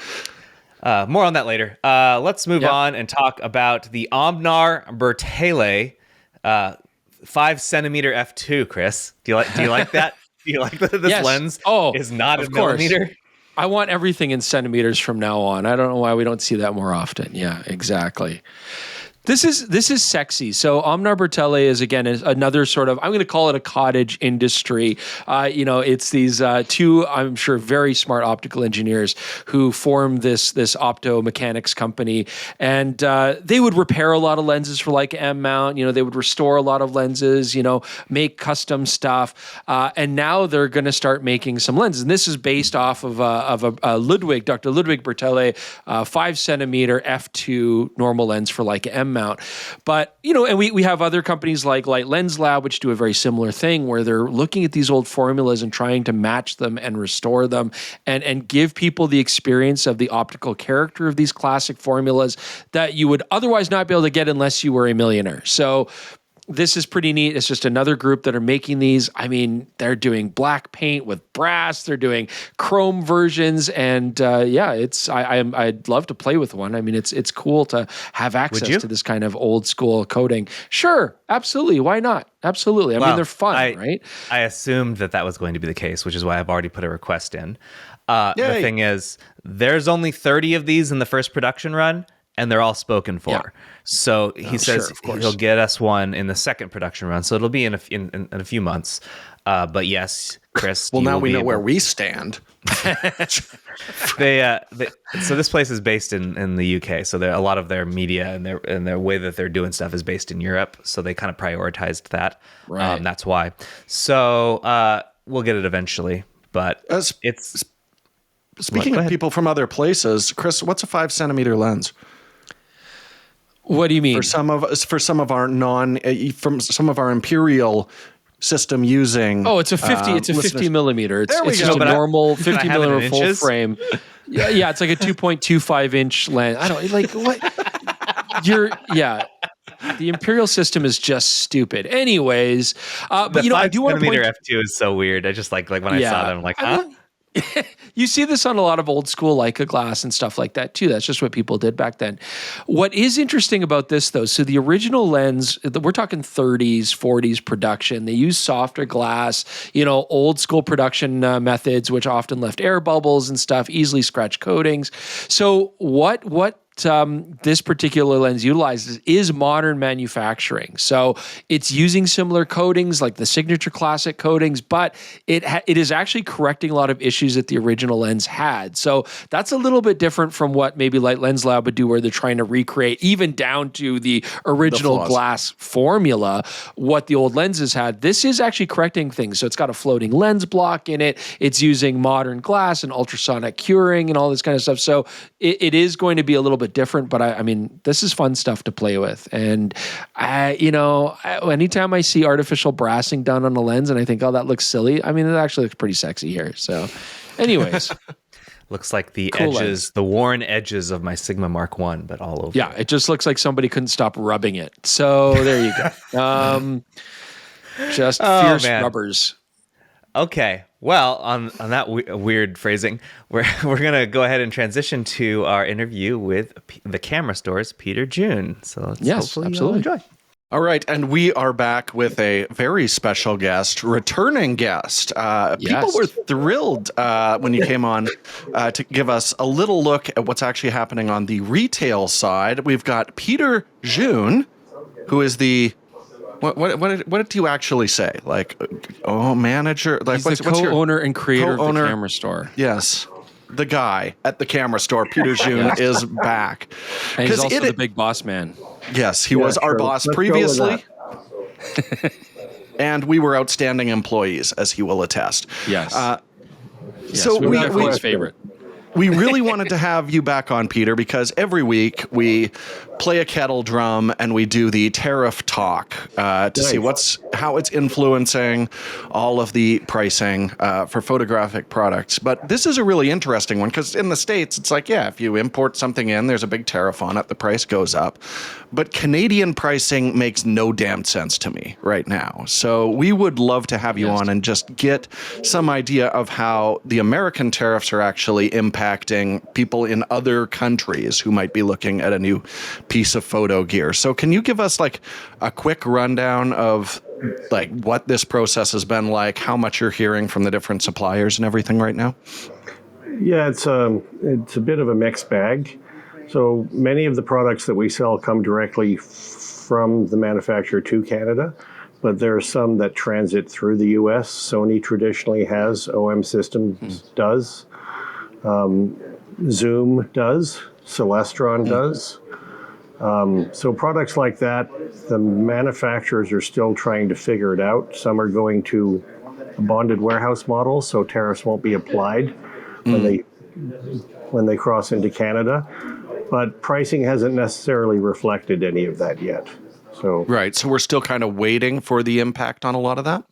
More on that later. Let's move on and talk about the Omnar Bertele 5cm f2. Chris, do you like that? Do you like that this lens is not a millimeter? I want everything in centimeters from now on. I don't know why we don't see that more often. Yeah, exactly. This is sexy. So Omnar is again another sort of, I'm going to call it a cottage industry. It's these two, I'm sure, very smart optical engineers who formed this optomechanics company, and they would repair a lot of lenses for Leica M mount. They would restore a lot of lenses. Make custom stuff, and now they're going to start making some lenses. And this is based off of a Ludwig, Dr. Ludwig Bertelle, 5 centimeter f2 normal lens for Leica M mount. But, and we have other companies like Light Lens Lab, which do a very similar thing where they're looking at these old formulas and trying to match them and restore them and give people the experience of the optical character of these classic formulas that you would otherwise not be able to get unless you were a millionaire. So this is pretty neat. It's just another group that are making these. I mean, they're doing black paint with brass. They're doing chrome versions, and I'd love to play with one. I mean, it's cool to have access to this kind of old school coating. Sure, absolutely. Why not? Absolutely. I mean, they're fun, right? I assumed that was going to be the case, which is why I've already put a request in. The thing is, there's only 30 of these in the first production run, and they're all spoken for. Yeah. So he says he'll get us one in the second production run. So it'll be in a few months. But yes, Chris. Well, now we know where we stand. So this place is based in the UK. So a lot of their media and their way that they're doing stuff is based in Europe. So they kind of prioritized that. Right. That's why. So we'll get it eventually. But Speaking of people from other places, Chris, what's a 5 centimeter lens? What do you mean? For some of our imperial system using. Oh, it's a 50. It's a 50 millimeter. It's just a normal 50 millimeter full frame. Yeah, it's like a 2.25 inch lens. I don't like what The imperial system is just stupid. Anyways, but I do want to point. F2 is so weird. I just like when I saw them, I'm like, huh? You see this on a lot of old school Leica glass and stuff like that too. That's just what people did back then. What is interesting about this though, so the original lens, we're talking 30s, 40s production. They used softer glass, old school production methods, which often left air bubbles and stuff, easily scratch coatings. So what this particular lens utilizes is modern manufacturing. So it's using similar coatings like the signature classic coatings, but it is actually correcting a lot of issues that the original lens had. So that's a little bit different from what maybe Light Lens Lab would do, where they're trying to recreate even down to the original glass formula, what the old lenses had. This is actually correcting things. So it's got a floating lens block in it. It's using modern glass and ultrasonic curing and all this kind of stuff. So it is going to be a little bit different, but I mean, this is fun stuff to play with. And anytime I see artificial brassing done on a lens and I think, oh, that looks silly. I mean, it actually looks pretty sexy here. So anyways, looks like the cool edges, lens. The worn edges of my Sigma Mark 1, but all over. Yeah. It just looks like somebody couldn't stop rubbing it. So there you go. Just fierce rubbers. Okay. Well, on that weird phrasing, we're going to go ahead and transition to our interview with the Camera Store's Peter Jeune. So hopefully absolutely. You'll enjoy. All right, and we are back with a very special guest, returning guest. People were thrilled when you came on to give us a little look at what's actually happening on the retail side. We've got Peter Jeune, who is the... What did you actually say? Like, manager? Like, he's the co-owner and creator of the Camera Store. Yes. The guy at the Camera Store, Peter Jeune, is back. And he's also the big boss man. Yes, he was our boss previously. And we were outstanding employees, as he will attest. Yes. So we were his favorite. We really wanted to have you back on, Peter, because every week we play a kettle drum and we do the tariff talk to see how it's influencing all of the pricing for photographic products. But this is a really interesting one because in the States, it's like, if you import something in, there's a big tariff on it, the price goes up. But Canadian pricing makes no damn sense to me right now. So we would love to have you on and just get some idea of how the American tariffs are actually impacting people in other countries who might be looking at a new piece of photo gear. So can you give us like a quick rundown of like what this process has been like, how much you're hearing from the different suppliers and everything right now? Yeah, it's a bit of a mixed bag. So many of the products that we sell come directly from the manufacturer to Canada, but there are some that transit through the US. Sony traditionally has, OM Systems does, Zoom does, Celestron does. So products like that, the manufacturers are still trying to figure it out. Some are going to a bonded warehouse model, so tariffs won't be applied when they cross into Canada. But pricing hasn't necessarily reflected any of that yet. So Right. So we're still kind of waiting for the impact on a lot of that?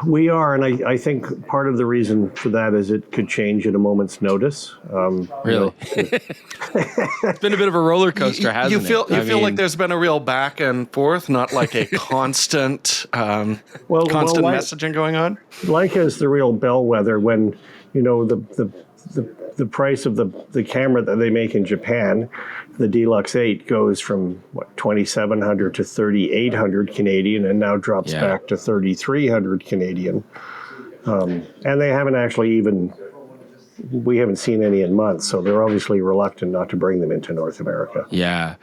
we are, and I think part of the reason for that is it could change at a moment's notice. Really? It's been a bit of a roller coaster, hasn't you feel, it? You feel like there's been a real back and forth, not like a constant messaging going on? Leica is the real bellwether when, the price of the camera that they make in Japan, the Deluxe 8, goes from 2,700 to 3,800 Canadian, and now drops back to 3,300 Canadian. And they haven't actually we haven't seen any in months, so they're obviously reluctant not to bring them into North America. Yeah.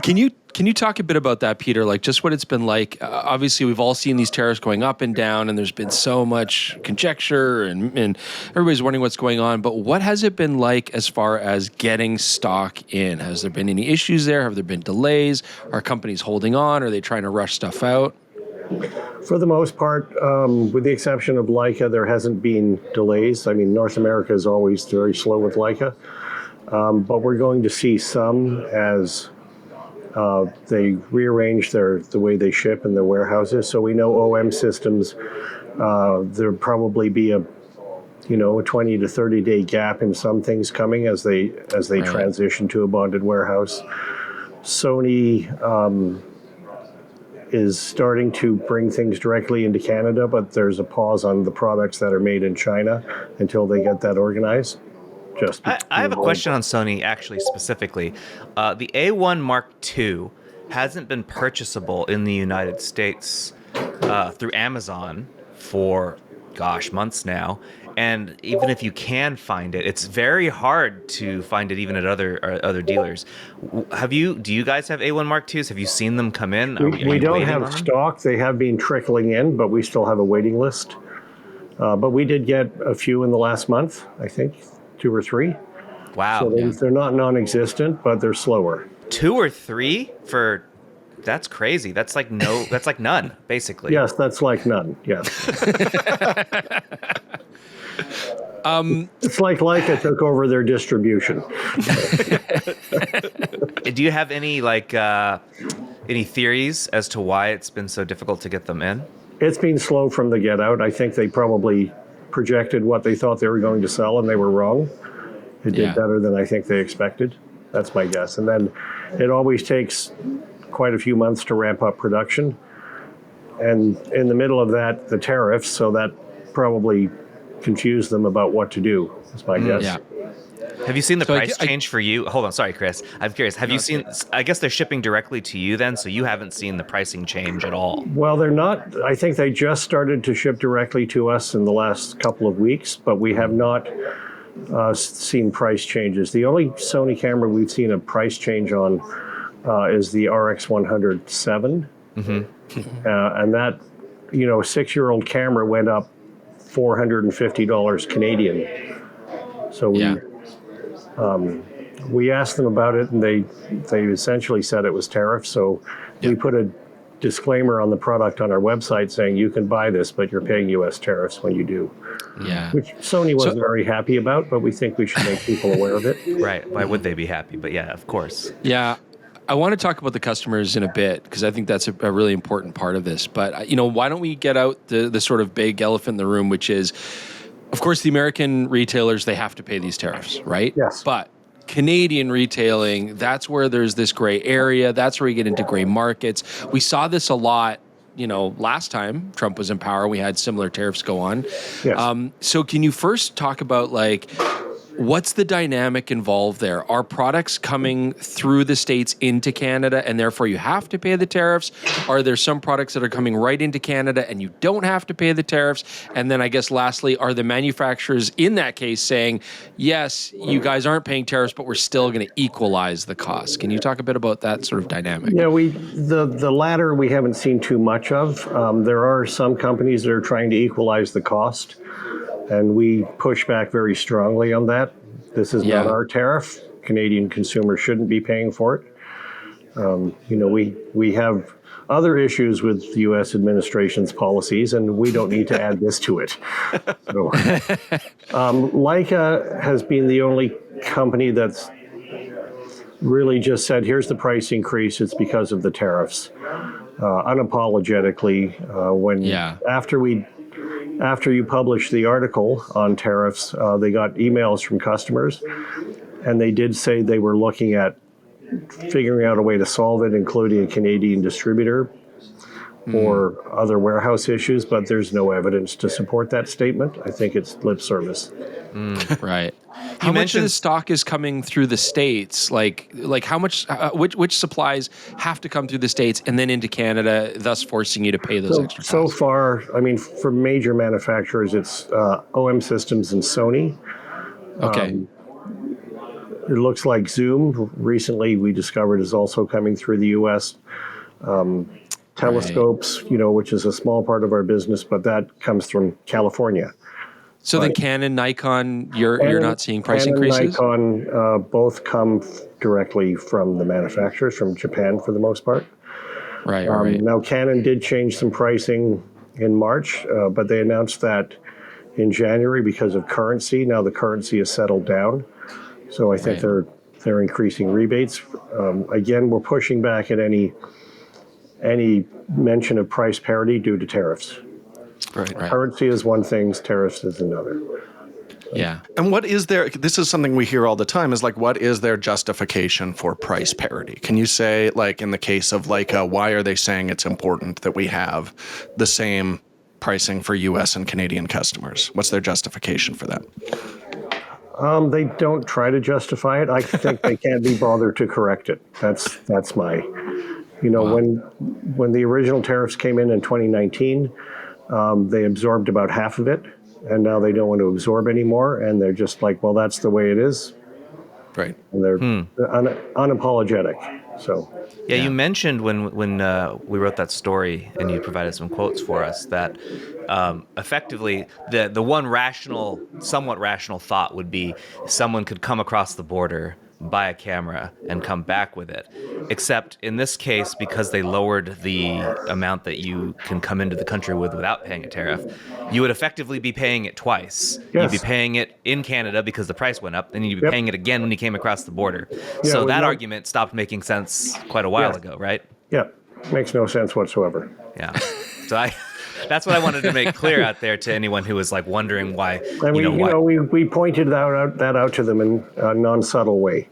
Can you talk a bit about that, Peter? Like just what it's been like? Obviously, we've all seen these tariffs going up and down, and there's been so much conjecture, and everybody's wondering what's going on. But what has it been like as far as getting stock in? Has there been any issues there? Have there been delays? Are companies holding on? Are they trying to rush stuff out? For the most part, with the exception of Leica, there hasn't been delays. I mean, North America is always very slow with Leica, but we're going to see some as they rearrange the way they ship in their warehouses. So we know OM Systems, there'll probably be a 20 to 30 day gap in some things coming as they transition to a bonded warehouse. Sony is starting to bring things directly into Canada, but there's a pause on the products that are made in China until they get that organized. I have a question on Sony, actually, specifically. The A1 Mark II hasn't been purchasable in the United States through Amazon for, months now. And even if you can find it, it's very hard to find it even at other dealers. Do you guys have A1 Mark IIs? Have you seen them come in? We don't have stock. They have been trickling in, but we still have a waiting list. But we did get a few in the last month, I think, 2 or 3. Wow. So they're not non-existent, but they're slower. 2 or 3 for... That's crazy. That's like none, basically. Yes, that's like none. Yes. It's like Leica took over their distribution. Do you have any theories as to why it's been so difficult to get them in? It's been slow from the get out. I think they probably projected what they thought they were going to sell, and they were wrong. It did better than I think they expected. That's my guess. And then it always takes quite a few months to ramp up production. And in the middle of that, the tariffs, so that probably confused them about what to do, is my guess. Yeah. Have you seen the price change for you? Hold on, sorry, Chris. I'm curious. Have you seen, I guess they're shipping directly to you then, so you haven't seen the pricing change at all. Well, they're not. I think they just started to ship directly to us in the last couple of weeks, but we have not seen price changes. The only Sony camera we've seen a price change on is the RX100 and that, 6-year-old camera went up $450 Canadian. So we asked them about it, and they essentially said it was tariff. So we put a disclaimer on the product on our website saying you can buy this, but you're paying U.S. tariffs when you do. Yeah. Which Sony wasn't very happy about, but we think we should make people aware of it. Right. Why would they be happy? But yeah, of course. Yeah. I want to talk about the customers in a bit because I think that's a really important part of this. But, why don't we get out the sort of big elephant in the room, which is, of course, the American retailers, they have to pay these tariffs, right? Yes. But Canadian retailing, that's where there's this gray area. That's where you get into gray markets. We saw this a lot, last time Trump was in power. We had similar tariffs go on. Yes. So can you first talk about What's the dynamic involved there? Are products coming through the States into Canada and therefore you have to pay the tariffs? Are there some products that are coming right into Canada and you don't have to pay the tariffs? And then I guess lastly, are the manufacturers in that case saying, yes, you guys aren't paying tariffs, but we're still going to equalize the cost? Can you talk a bit about that sort of dynamic? Yeah, the latter we haven't seen too much of. There are some companies that are trying to equalize the cost, and we push back very strongly on that. This is not our tariff. Canadian consumers shouldn't be paying for it. We have other issues with the U.S. administration's policies, and we don't need to add this to it. So, Leica has been the only company that's really just said, here's the price increase, it's because of the tariffs. Unapologetically, after you published the article on tariffs, they got emails from customers, and they did say they were looking at figuring out a way to solve it, including a Canadian distributor or other warehouse issues, but there's no evidence to support that statement. I think it's lip service. Right. How much of the stock is coming through the States? Like how much, which supplies have to come through the States and then into Canada, thus forcing you to pay those extra costs? So far, I mean, for major manufacturers, it's OM Systems and Sony. Okay. It looks like Zoom, recently we discovered, is also coming through the U.S. Telescopes, which is a small part of our business, but that comes from California. So then Canon, Nikon, you're not seeing price increases? Canon, Nikon both come directly from the manufacturers, from Japan for the most part. Right. Now, Canon did change some pricing in March, but they announced that in January because of currency. Now the currency has settled down, so I think they're increasing rebates. Again, we're pushing back at any mention of price parity due to tariffs. Right. Currency is one thing, tariffs is another. Yeah. And what is this is something we hear all the time, is like, what is their justification for price parity? Can you say, like, in the case of Leica, why are they saying it's important that we have the same pricing for U.S. and Canadian customers? What's their justification for that? They don't try to justify it. I think they can't be bothered to correct it. That's my, when the original tariffs came in 2019, they absorbed about half of it, and now they don't want to absorb anymore, and they're just like, well, that's the way it is. Right. And they're unapologetic. So. Yeah, you mentioned when we wrote that story and you provided some quotes for us that effectively the one somewhat rational thought would be someone could come across the border, buy a camera, and come back with it. Except in this case, because they lowered the amount that you can come into the country with without paying a tariff, you would effectively be paying it twice. Yes. You'd be paying it in Canada because the price went up, then you'd be paying it again when you came across the border. Yeah, so that argument stopped making sense quite a while ago, right? Yeah, makes no sense whatsoever. Yeah. So that's what I wanted to make clear out there to anyone who was like wondering why. And we pointed that out to them in a non-subtle way.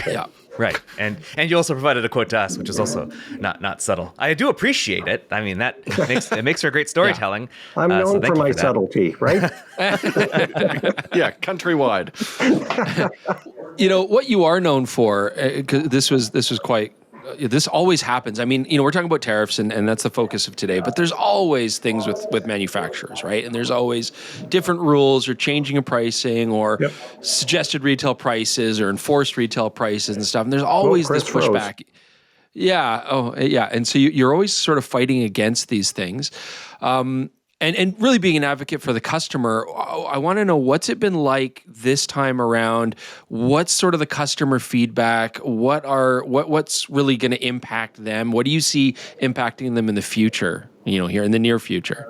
Yeah. Right. And you also provided a quote to us, which is also not subtle. I do appreciate it. I mean, that makes for great stotorytelling. I'm known for my subtlety, right? Yeah, countrywide. What you are known for, 'cause this was quite. This always happens. I mean, we're talking about tariffs, and that's the focus of today, but there's always things with manufacturers, right? And there's always different rules or changing of pricing or suggested retail prices or enforced retail prices and stuff. And there's always this pushback. Yeah. Oh, yeah. And so you're always sort of fighting against these things. And really being an advocate for the customer, I want to know, what's it been like this time around? What's sort of the customer feedback? What's really going to impact them? What do you see impacting them in the future, here in the near future?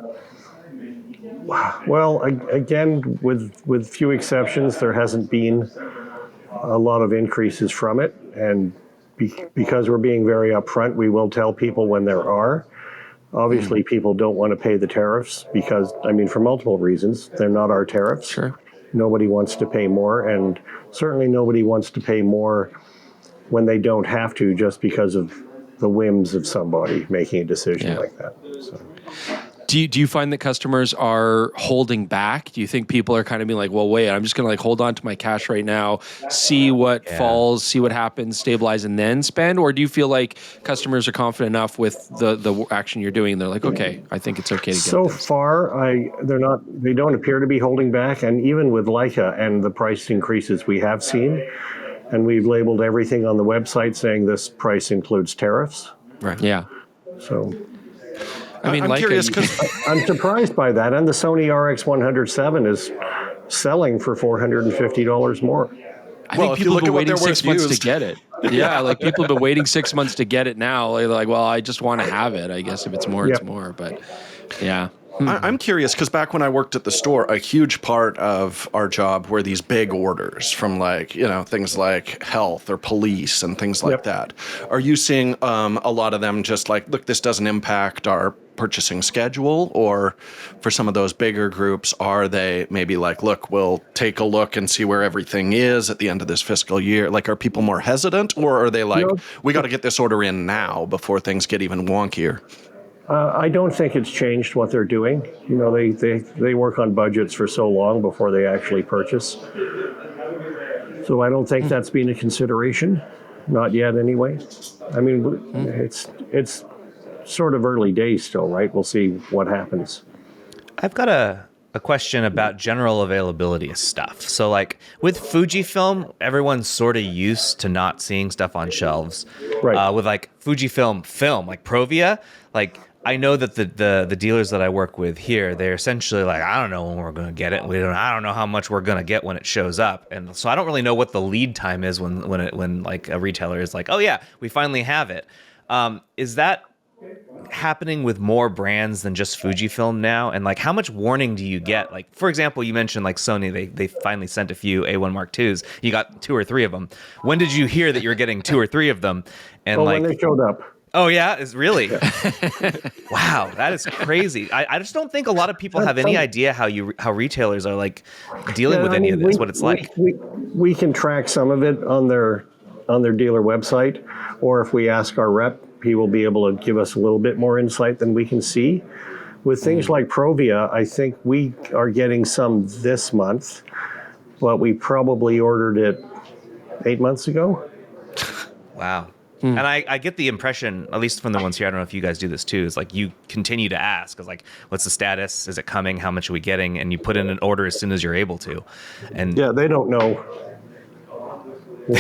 Well, again, with few exceptions, there hasn't been a lot of increases from it. And because we're being very upfront, we will tell people when there are. Obviously, people don't want to pay the tariffs because, for multiple reasons. They're not our tariffs. Sure. Nobody wants to pay more, and certainly nobody wants to pay more when they don't have to, just because of the whims of somebody making a decision like that. So. Do you find that customers are holding back? Do you think people are kind of being like, well, wait, I'm just going to like hold on to my cash right now, see what falls, see what happens, stabilize, and then spend? Or do you feel like customers are confident enough with the action you're doing? They're like, okay, I think it's okay to get So this. far, they don't appear to be holding back. And even with Leica and the price increases we have seen, and we've labeled everything on the website saying this price includes tariffs. Right. Yeah. So I mean, I'm Leica, curious because I'm surprised by that. And the Sony RX107 is selling for $450 more. I Well, think if you people look have at been what waiting they're 6 worth months used. to get it. Yeah, like people have been waiting 6 months to get it now. They're like, well, I just want to have it. I guess if it's more, it's Yep. more. But yeah. I'm curious because back when I worked at the store, a huge part of our job were these big orders from like, things like health or police and things like Yep. that. Are you seeing a lot of them just like, look, this doesn't impact our purchasing schedule? Or for some of those bigger groups, are they maybe like, look, we'll take a look and see where everything is at the end of this fiscal year? Like, are people more hesitant, or are they like, we got to get this order in now before things get even wonkier? I don't think it's changed what they're doing. They work on budgets for so long before they actually purchase. So I don't think that's been a consideration. Not yet, anyway. I mean, it's sort of early days still, right? We'll see what happens. I've got a question about general availability of stuff. So like with Fujifilm, everyone's sort of used to not seeing stuff on shelves. Right. With like Fujifilm film, like Provia, like I know that the dealers that I work with here, they're essentially like, I don't know when we're going to get it. I don't know how much we're going to get when it shows up. And so I don't really know what the lead time is when like a retailer is like, oh yeah, we finally have it. Is that happening with more brands than just Fujifilm now? And like, how much warning do you get? Like, for example, you mentioned like Sony, they finally sent a few A1 Mark IIs. You got 2 or 3 of them. When did you hear that you were getting 2 or 3 of them? And When they showed up. oh yeah, is really? Wow, that is crazy. I just don't think a lot of people have any idea how retailers are like dealing with any of this, what it's like. We can track some of it on their dealer website, or if we ask our rep, he will be able to give us a little bit more insight than we can see. With things like Provia, I think we are getting some this month, but we probably ordered it 8 months ago. Wow. And I get the impression, at least from the ones here, I don't know if you guys do this too, is like you continue to ask, is like, what's the status? Is it coming? How much are we getting? And you put in an order as soon as you're able to. And Yeah, they don't know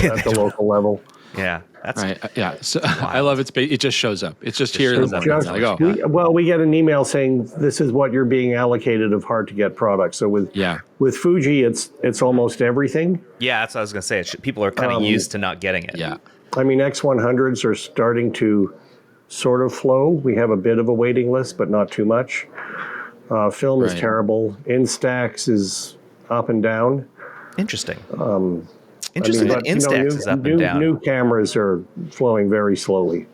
at the local level. yeah, that's Right. Yeah. So I love it. It just shows up. It's just here in the morning. Just- It's like, oh, we get an email saying this is what you're being allocated of hard to get products. So with Fuji, it's almost everything. yeah, that's what I was gonna say. People are kind of used to not getting it. yeah. I mean, X100s are starting to sort of flow. We have a bit of a waiting list, but not too much. Film is Right. terrible. Instax is up and down. Interesting. Interesting that Instax is up and down. New cameras are flowing very slowly.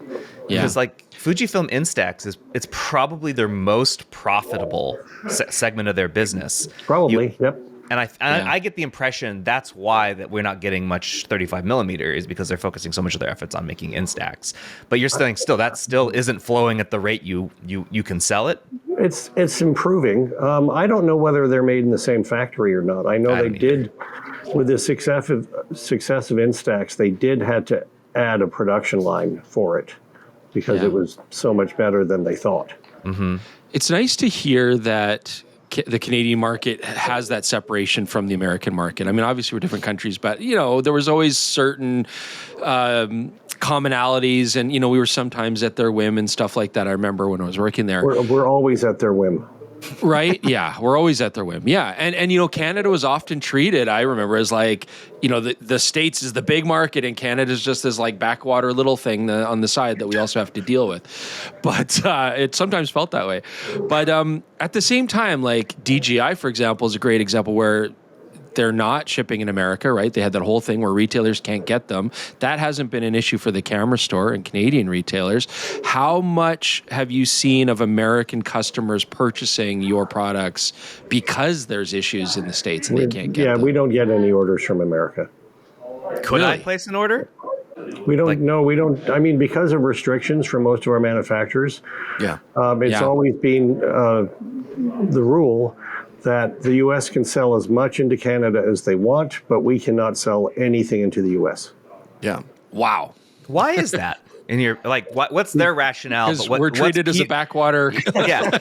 Yeah. Because like Fujifilm Instax it's probably their most profitable segment of their business. Probably, yep. And I get the impression that's why that we're not getting much 35 millimeter is because they're focusing so much of their efforts on making Instax. But you're saying that still isn't flowing at the rate you can sell it. It's improving. I don't know whether they're made in the same factory or not. I know they did with the success of Instax. They did had to add a production line for it because it was so much better than they thought. Mm-hmm. It's nice to hear that the Canadian market has that separation from the American market. I mean, obviously we're different countries, but there was always certain commonalities, and we were sometimes at their whim and stuff like that. I remember when I was working there. We're always at their whim. Right? Yeah, we're always at their whim. Yeah, and Canada was often treated, I remember, as like the States is the big market, and Canada's just this like backwater little thing on the side that we also have to deal with. But it sometimes felt that way. But at the same time, like DJI, for example, is a great example where they're not shipping in America, right? They had that whole thing where retailers can't get them. That hasn't been an issue for the camera store and Canadian retailers. How much have you seen of American customers purchasing your products because there's issues in the States and they can't get them? We don't get any orders from America. Could I Really? place an order? We don't know. We don't. I mean, because of restrictions from most of our manufacturers, Yeah. it's always been the rule that the U.S. can sell as much into Canada as they want, but we cannot sell anything into the U.S. Yeah. Wow. Why is that? In your what's their rationale? Because we're treated as a backwater. Yeah.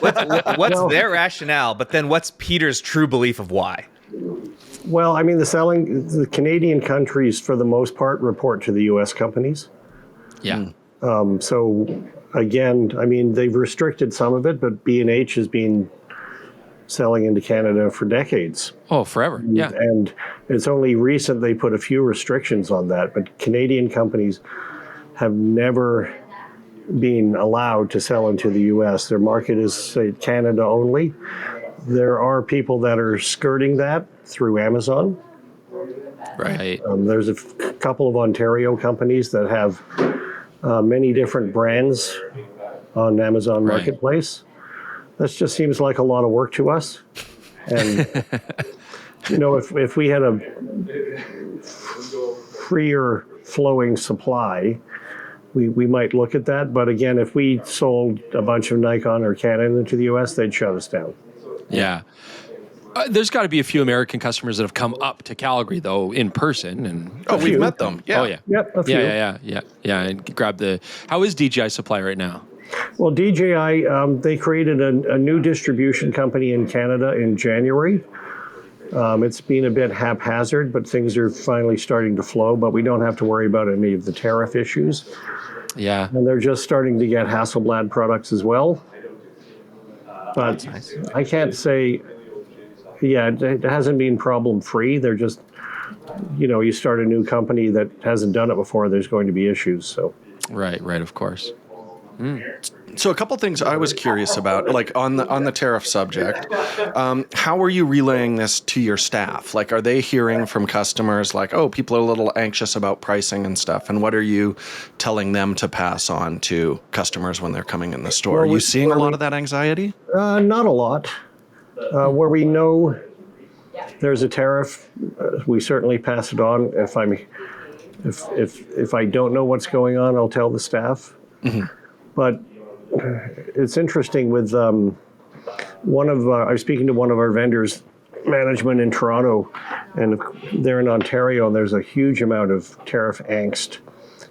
What's their rationale? But then what's Peter's true belief of why? Well, I mean, the Canadian countries, for the most part, report to the U.S. companies. Yeah. So, again, I mean, they've restricted some of it, but B&H has been selling into Canada for decades. Oh, forever. Yeah. And it's only recent they put a few restrictions on that, but Canadian companies have never been allowed to sell into the U.S. Their market is, say, Canada only. There are people that are skirting that through Amazon. Right. There's a couple of Ontario companies that have many different brands on Amazon Marketplace. This just seems like a lot of work to us. And, if we had a freer flowing supply, we might look at that. But again, if we sold a bunch of Nikon or Canon into the U.S., they'd shut us down. Yeah. There's got to be a few American customers that have come up to Calgary, though, in person. And we've met them. Yeah. Oh, yeah. Yep, a few. Yeah. And grab how is DJI supply right now? Well, DJI, they created a new distribution company in Canada in January. It's been a bit haphazard, but things are finally starting to flow, but we don't have to worry about any of the tariff issues. Yeah. And they're just starting to get Hasselblad products as well. But I can't say, it hasn't been problem-free. They're just, you start a new company that hasn't done it before, there's going to be issues. So. Right, of course. So a couple things I was curious about, like on the tariff subject, how are you relaying this to your staff? Like, are they hearing from customers like, oh, people are a little anxious about pricing and stuff? And what are you telling them to pass on to customers when they're coming in the store? Are you seeing a lot of that anxiety? Not a lot. Where we know there's a tariff, we certainly pass it on. If I don't know what's going on, I'll tell the staff. Mm-hmm. But it's interesting with I was speaking to one of our vendors, management in Toronto, and they're in Ontario, and there's a huge amount of tariff angst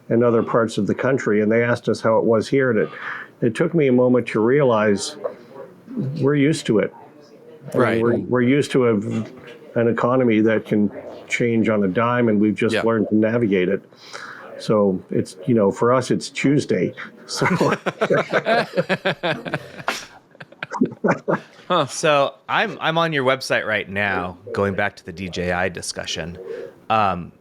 in other parts of the country. And they asked us how it was here, and it took me a moment to realize we're used to it. Right. We're used to an economy that can change on a dime, and we've just learned to navigate it. So it's, for us, it's Tuesday. So, So I'm on your website right now, going back to the DJI discussion. Is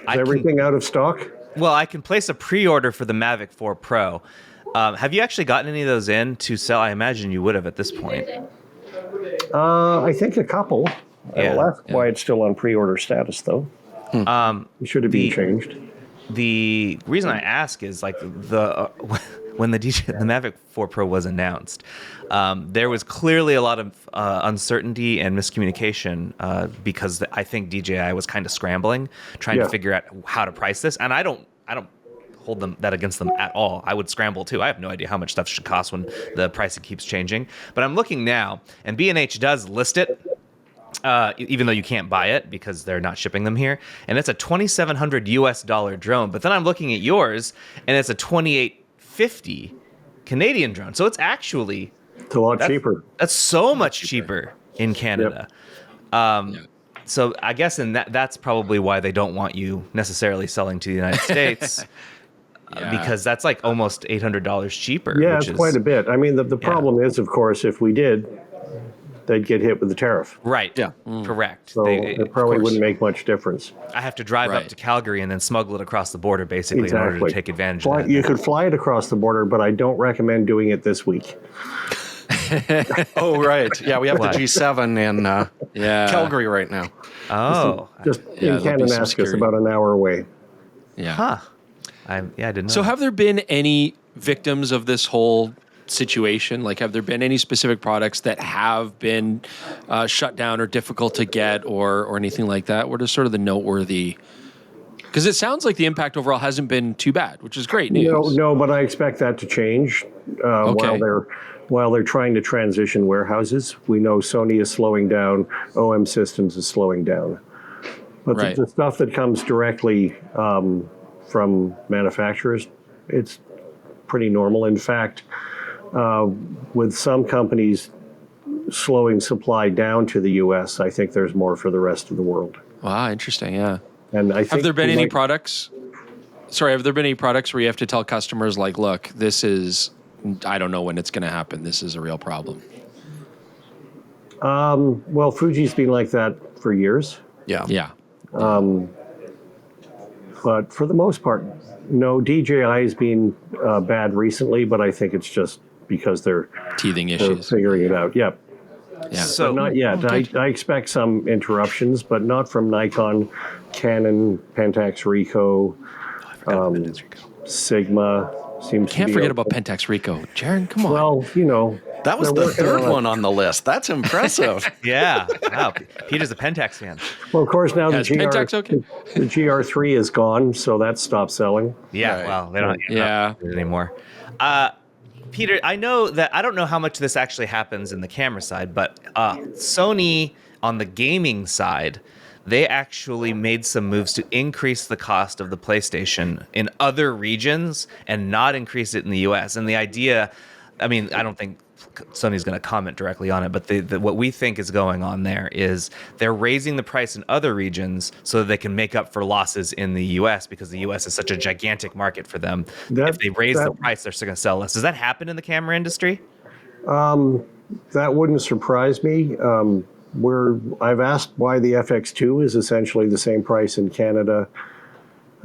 everything out of stock? Well, I can place a pre-order for the Mavic 4 Pro. Have you actually gotten any of those in to sell? I imagine you would have at this point. I think a couple. I'll ask why it's still on pre-order status, though. It should have been changed. The reason I ask is like when the Mavic 4 Pro was announced, there was clearly a lot of uncertainty and miscommunication because I think DJI was kind of scrambling, trying to figure out how to price this. And I don't hold that against them at all. I would scramble too. I have no idea how much stuff should cost when the pricing keeps changing. But I'm looking now, and B&H does list it. Even though you can't buy it because they're not shipping them here, and it's a $2,700 drone. But then I'm looking at yours, and it's a $2,850 Canadian drone. So it's actually a lot cheaper. That's so much cheaper in Canada. So I guess that's probably why they don't want you necessarily selling to the United States. Because that's like almost $800 cheaper. Yeah, it's quite a bit. I mean, the problem is, of course, if we did, they'd get hit with the tariff. Right. Yeah. Correct. So it probably wouldn't make much difference. I have to drive up to Calgary and then smuggle it across the border, basically, in order to take advantage of that. You could fly it across the border, but I don't recommend doing it this week. Oh, right. Yeah, we have the G7 in Calgary right now. Oh. Just in Kananaskis, about an hour away. Yeah. Huh. I didn't know. So have there been any victims of this whole situation? Like, have there been any specific products that have been shut down or difficult to get or anything like that? What are sort of the noteworthy Because it sounds like the impact overall hasn't been too bad, which is great news. No, but I expect that to change while they're trying to transition warehouses. We know Sony is slowing down, OM Systems is slowing down. But the stuff that comes directly from manufacturers, it's pretty normal. In fact, with some companies slowing supply down to the U.S., I think there's more for the rest of the world. Wow, interesting, yeah. And I think have there been any products where you have to tell customers, like, look, this is, I don't know when it's going to happen. This is a real problem. Well, Fuji's been like that for years. Yeah. But for the most part, no. DJI has been bad recently, but I think it's just because they're teething issues. They're figuring it out. Yep. Yeah. So not yet. I expect some interruptions, but not from Nikon, Canon, Pentax Ricoh, Sigma. Can't forget about Pentax Ricoh. Jaron, come on. Well, that was the third one on the list. That's impressive. Yeah. Wow. Peter's a Pentax fan. Well, of course, now the Pentax okay? The GR3 is gone, so that stopped selling. Yeah. Right. Well, they don't do it anymore. Peter, I don't know how much this actually happens in the camera side, but Sony on the gaming side, they actually made some moves to increase the cost of the PlayStation in other regions and not increase it in the US. And the idea, I mean, I don't think Sony's going to comment directly on it, but what we think is going on there is they're raising the price in other regions so that they can make up for losses in the US, because the US is such a gigantic market for them. If they raise the price, they're still going to sell less. Does that happen in the camera industry? That wouldn't surprise me. I've asked why the FX2 is essentially the same price in Canada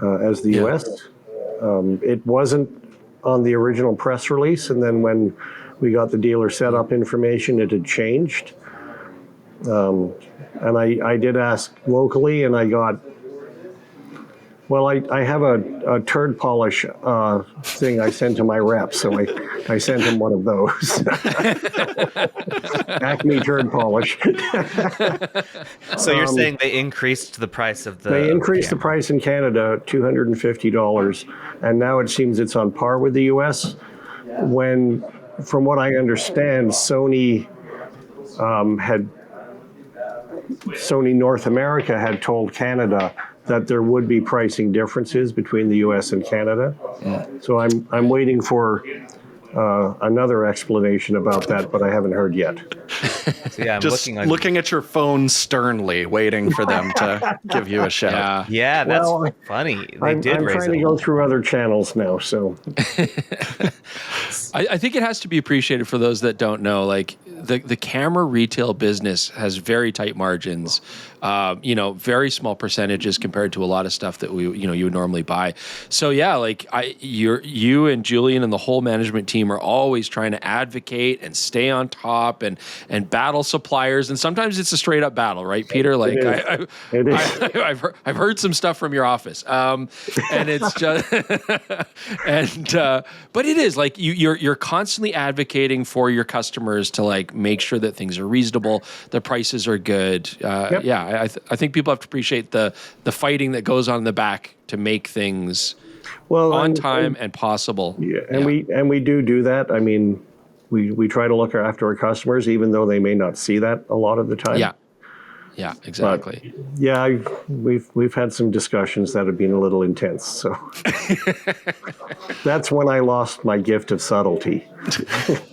as the US. It wasn't on the original press release, and then when we got the dealer setup information, it had changed. And I did ask locally, and I got, I have a turd polish thing I send to my rep, so I sent him one of those. Acme turd polish. So you're saying they increased the price of the... They increased the price in Canada, $250, and now it seems it's on par with the US. When, from what I understand, Sony North America had told Canada that there would be pricing differences between the US and Canada. So I'm waiting for another explanation about that, but I haven't heard yet. So yeah, I'm Just looking at your phone sternly, waiting for them to give you a shout. Yeah, that's funny. I'm trying to go through other channels now, so. I think it has to be appreciated for those that don't know, like the camera retail business has very tight margins, very small percentages compared to a lot of stuff that you would normally buy. So yeah, like you and Julian and the whole management team are always trying to advocate and stay on top and battle suppliers. And sometimes it's a straight up battle, right, Peter? Like I've heard some stuff from your office, and it's just but it is like you're constantly advocating for your customers to like make sure that things are reasonable, the prices are good. I think people have to appreciate the fighting that goes on in the back to make things on time and possible. Yeah, and we do that. I mean, we try to look after our customers, even though they may not see that a lot of the time. Yeah, exactly. But, we've had some discussions that have been a little intense. So that's when I lost my gift of subtlety.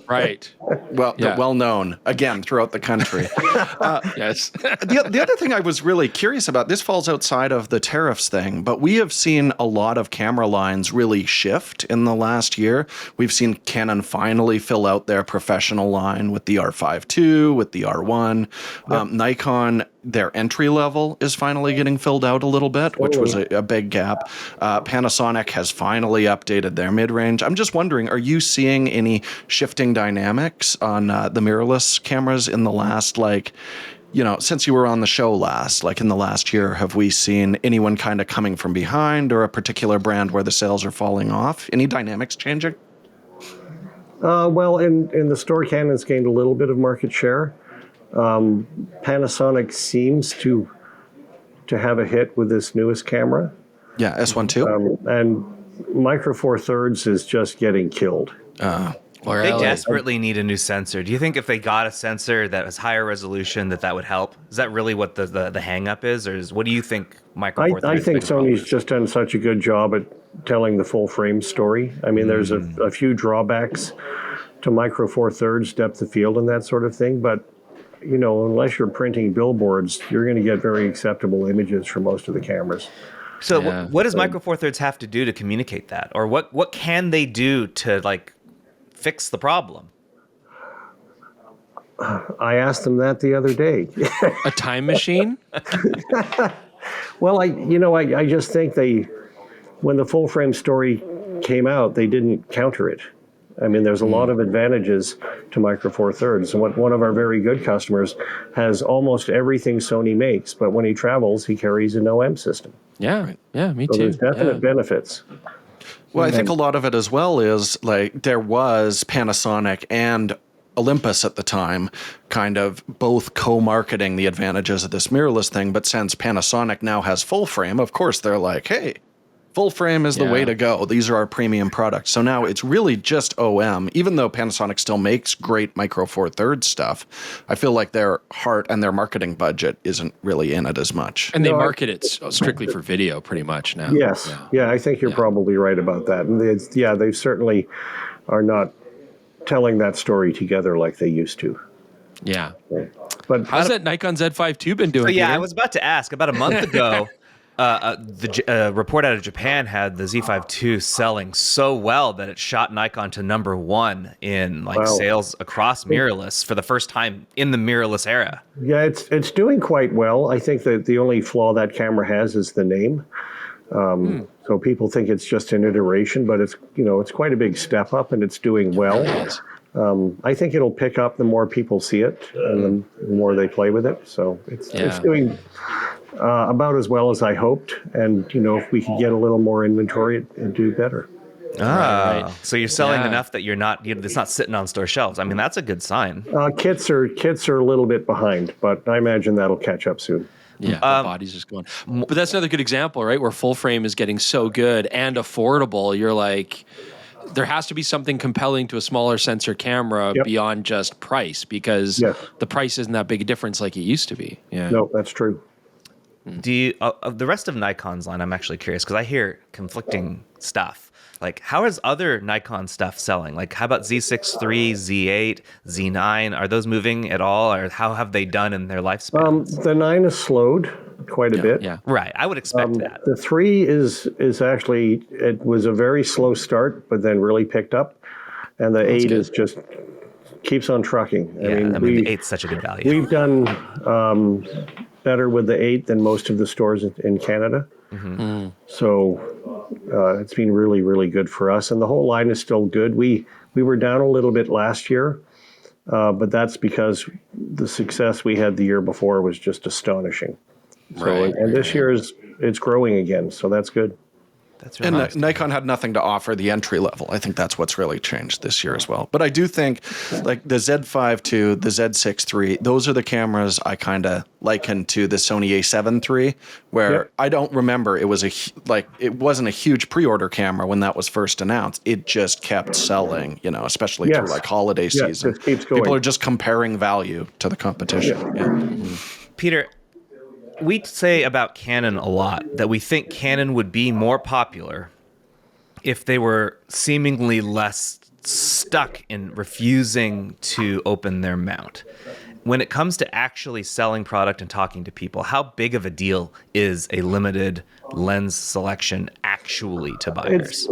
Right. Well known again throughout the country. Yes. The other thing I was really curious about, this falls outside of the tariffs thing, but we have seen a lot of camera lines really shift in the last year. We've seen Canon finally fill out their professional line with the R5 II, with the R1. Nikon, their entry level is finally getting filled out a little bit, which was a big gap. Panasonic has finally updated their mid-range. I'm just wondering, are you seeing any shifting dynamics on the mirrorless cameras in the last, since you were on the show last, like in the last year? Have we seen anyone kind of coming from behind, or a particular brand where the sales are falling off? Any dynamics changing? In the store, Canon's gained a little bit of market share. Panasonic seems to have a hit with this newest camera. Yeah, S1 too. And Micro Four Thirds is just getting killed. They desperately need a new sensor. Do you think if they got a sensor that was higher resolution, that would help? Is that really what the hang up is? Or what do you think Micro Four Thirds? I think Sony's just done such a good job at telling the full frame story. I mean, there's a few drawbacks to Micro Four Thirds, depth of field and that sort of thing. But, you know, unless you're printing billboards, you're going to get very acceptable images from most of the cameras. So what does Micro Four Thirds have to do to communicate that? Or what can they do to, like, fix the problem? I asked them that the other day. A time machine? Well, I just think when the full frame story came out, they didn't counter it. I mean, there's a lot of advantages to Micro Four Thirds. And one of our very good customers has almost everything Sony makes, but when he travels, he carries an OM system. Yeah, me So too. there's definite benefits. Well, I think a lot of it as well is like there was Panasonic and Olympus at the time kind of both co-marketing the advantages of this mirrorless thing. But since Panasonic now has full frame, of course, they're like, hey, full frame is the way to go. These are our premium products. So now it's really just OM. Even though Panasonic still makes great Micro Four Thirds stuff, I feel like their heart and their marketing budget isn't really in it as much. And they market it strictly for video pretty much now. Yes. Yeah, I think you're probably right about that. And they certainly are not telling that story together like they used to. Yeah. But How's that Nikon Z5 II been doing? So, yeah, Peter? I was about to ask. About a month ago, the report out of Japan had the Z5 II selling so well that it shot Nikon to #1 in sales across mirrorless for the first time in the mirrorless era. yeah, it's doing quite well. I think that the only flaw that camera has is the name. So people think it's just an iteration, but it's quite a big step up, and it's doing well. I think it'll pick up the more people see it and the more they play with it. So it's doing about as well as I hoped. And, if we could get a little more inventory, it'd do better. Right. So you're selling enough that it's not sitting on store shelves. I mean, that's a good sign. Kits are a little bit behind, but I imagine that'll catch up soon. Yeah, the body's just going. But that's another good example, right? Where full frame is getting so good and affordable. You're like, there has to be something compelling to a smaller sensor camera beyond just price, because the price isn't that big a difference like it used to be. Yeah. No, that's true. Do you, of the rest of Nikon's line, I'm actually curious because I hear conflicting stuff. Like, how is other Nikon stuff selling? Like, how about Z6 III, Z8, Z9? Are those moving at all, or how have they done in their lifespan? The 9 has slowed quite a bit. Yeah, right. I would expect that. The 3 is actually, it was a very slow start, but then really picked up. And the 8 is just keeps on trucking. I mean the 8's such a good value. We've done better with the 8 than most of the stores in Canada. Mm-hmm. So it's been really, really good for us. And the whole line is still good. We were down a little bit last year, but that's because the success we had the year before was just astonishing. So, this year it's growing again, so that's good. That's really nice. Nikon had nothing to offer the entry level. I think that's what's really changed this year as well. But I do think like the Z5 II, the Z6 III, those are the cameras I kind of liken to the Sony A7 III, where I don't remember it wasn't a huge pre-order camera when that was first announced. It just kept selling, especially through like holiday season. It keeps going. People are just comparing value to the competition. Yeah. Peter, we say about Canon a lot that we think Canon would be more popular if they were seemingly less stuck in refusing to open their mount. When it comes to actually selling product and talking to people, how big of a deal is a limited lens selection actually to buyers?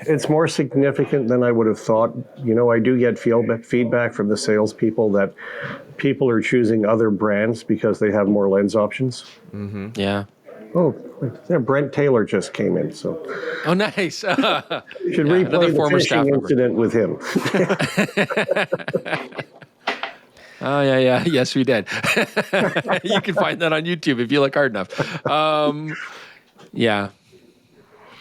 It's more significant than I would have thought. I do get feedback from the salespeople that people are choosing other brands because they have more lens options. Mm-hmm. Yeah. Oh, Brent Taylor just came in, so. Oh, nice. Should replay the fishing incident with him. Oh, yeah. Yes, we did. You can find that on YouTube if you look hard enough. Yeah.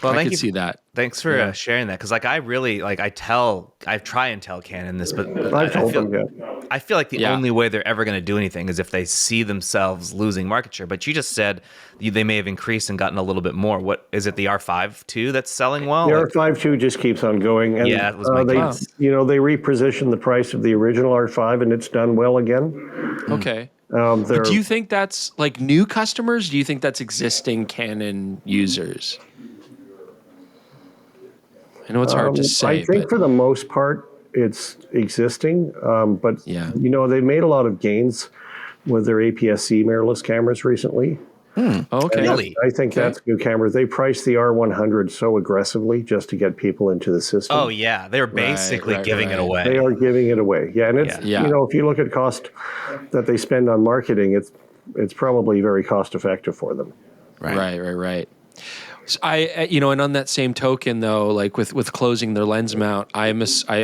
Well, I could see that. Thanks for sharing that, because I really I try and tell Canon this, but I told them, I feel like the only way they're ever going to do anything is if they see themselves losing market share. But you just said they may have increased and gotten a little bit more. What is it? The R5 II that's selling well? The R5 II just keeps on going, and it was my they repositioned the price of the original R5, and it's done well again. Okay. But do you think that's like new customers? Do you think that's existing Canon users? I know it's hard to say. I think for the most part, it's existing, but they made a lot of gains with their APS-C mirrorless cameras recently. Okay. Really? I think that's a good camera. They priced the R100 so aggressively just to get people into the system. Oh yeah, they're basically giving it away. They are giving it away. Yeah, and it's if you look at cost that they spend on marketing, it's probably very cost effective for them. Right. So and on that same token, though, like with closing their lens mount, I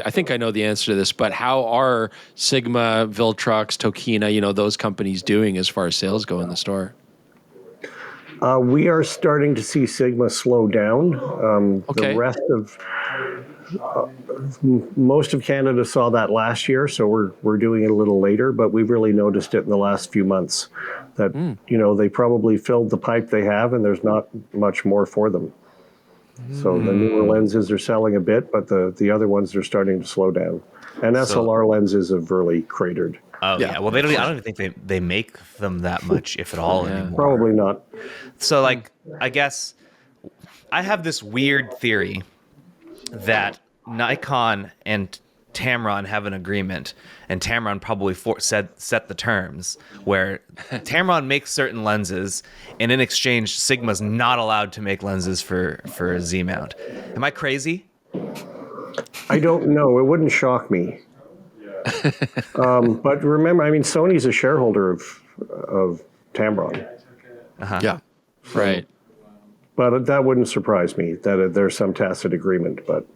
think I know the answer to this, but how are Sigma, Viltrox, Tokina, those companies doing as far as sales go in the store? We are starting to see Sigma slow down. The rest of most of Canada saw that last year, so we're doing it a little later, but we've really noticed it in the last few months that they probably filled the pipe they have, and there's not much more for them. So the newer lenses are selling a bit, but the other ones are starting to slow down. And SLR lenses have really cratered. Oh yeah. Well, I don't even think they make them that much, if at all, anymore. Probably not. So, I guess I have this weird theory that Nikon and Tamron have an agreement, and Tamron probably set the terms where Tamron makes certain lenses, and in exchange, Sigma's not allowed to make lenses for a Z mount. Am I crazy? I don't know. It wouldn't shock me. But remember, Sony's a shareholder of Tamron. Yeah. Right. But that wouldn't surprise me that there's some tacit agreement. But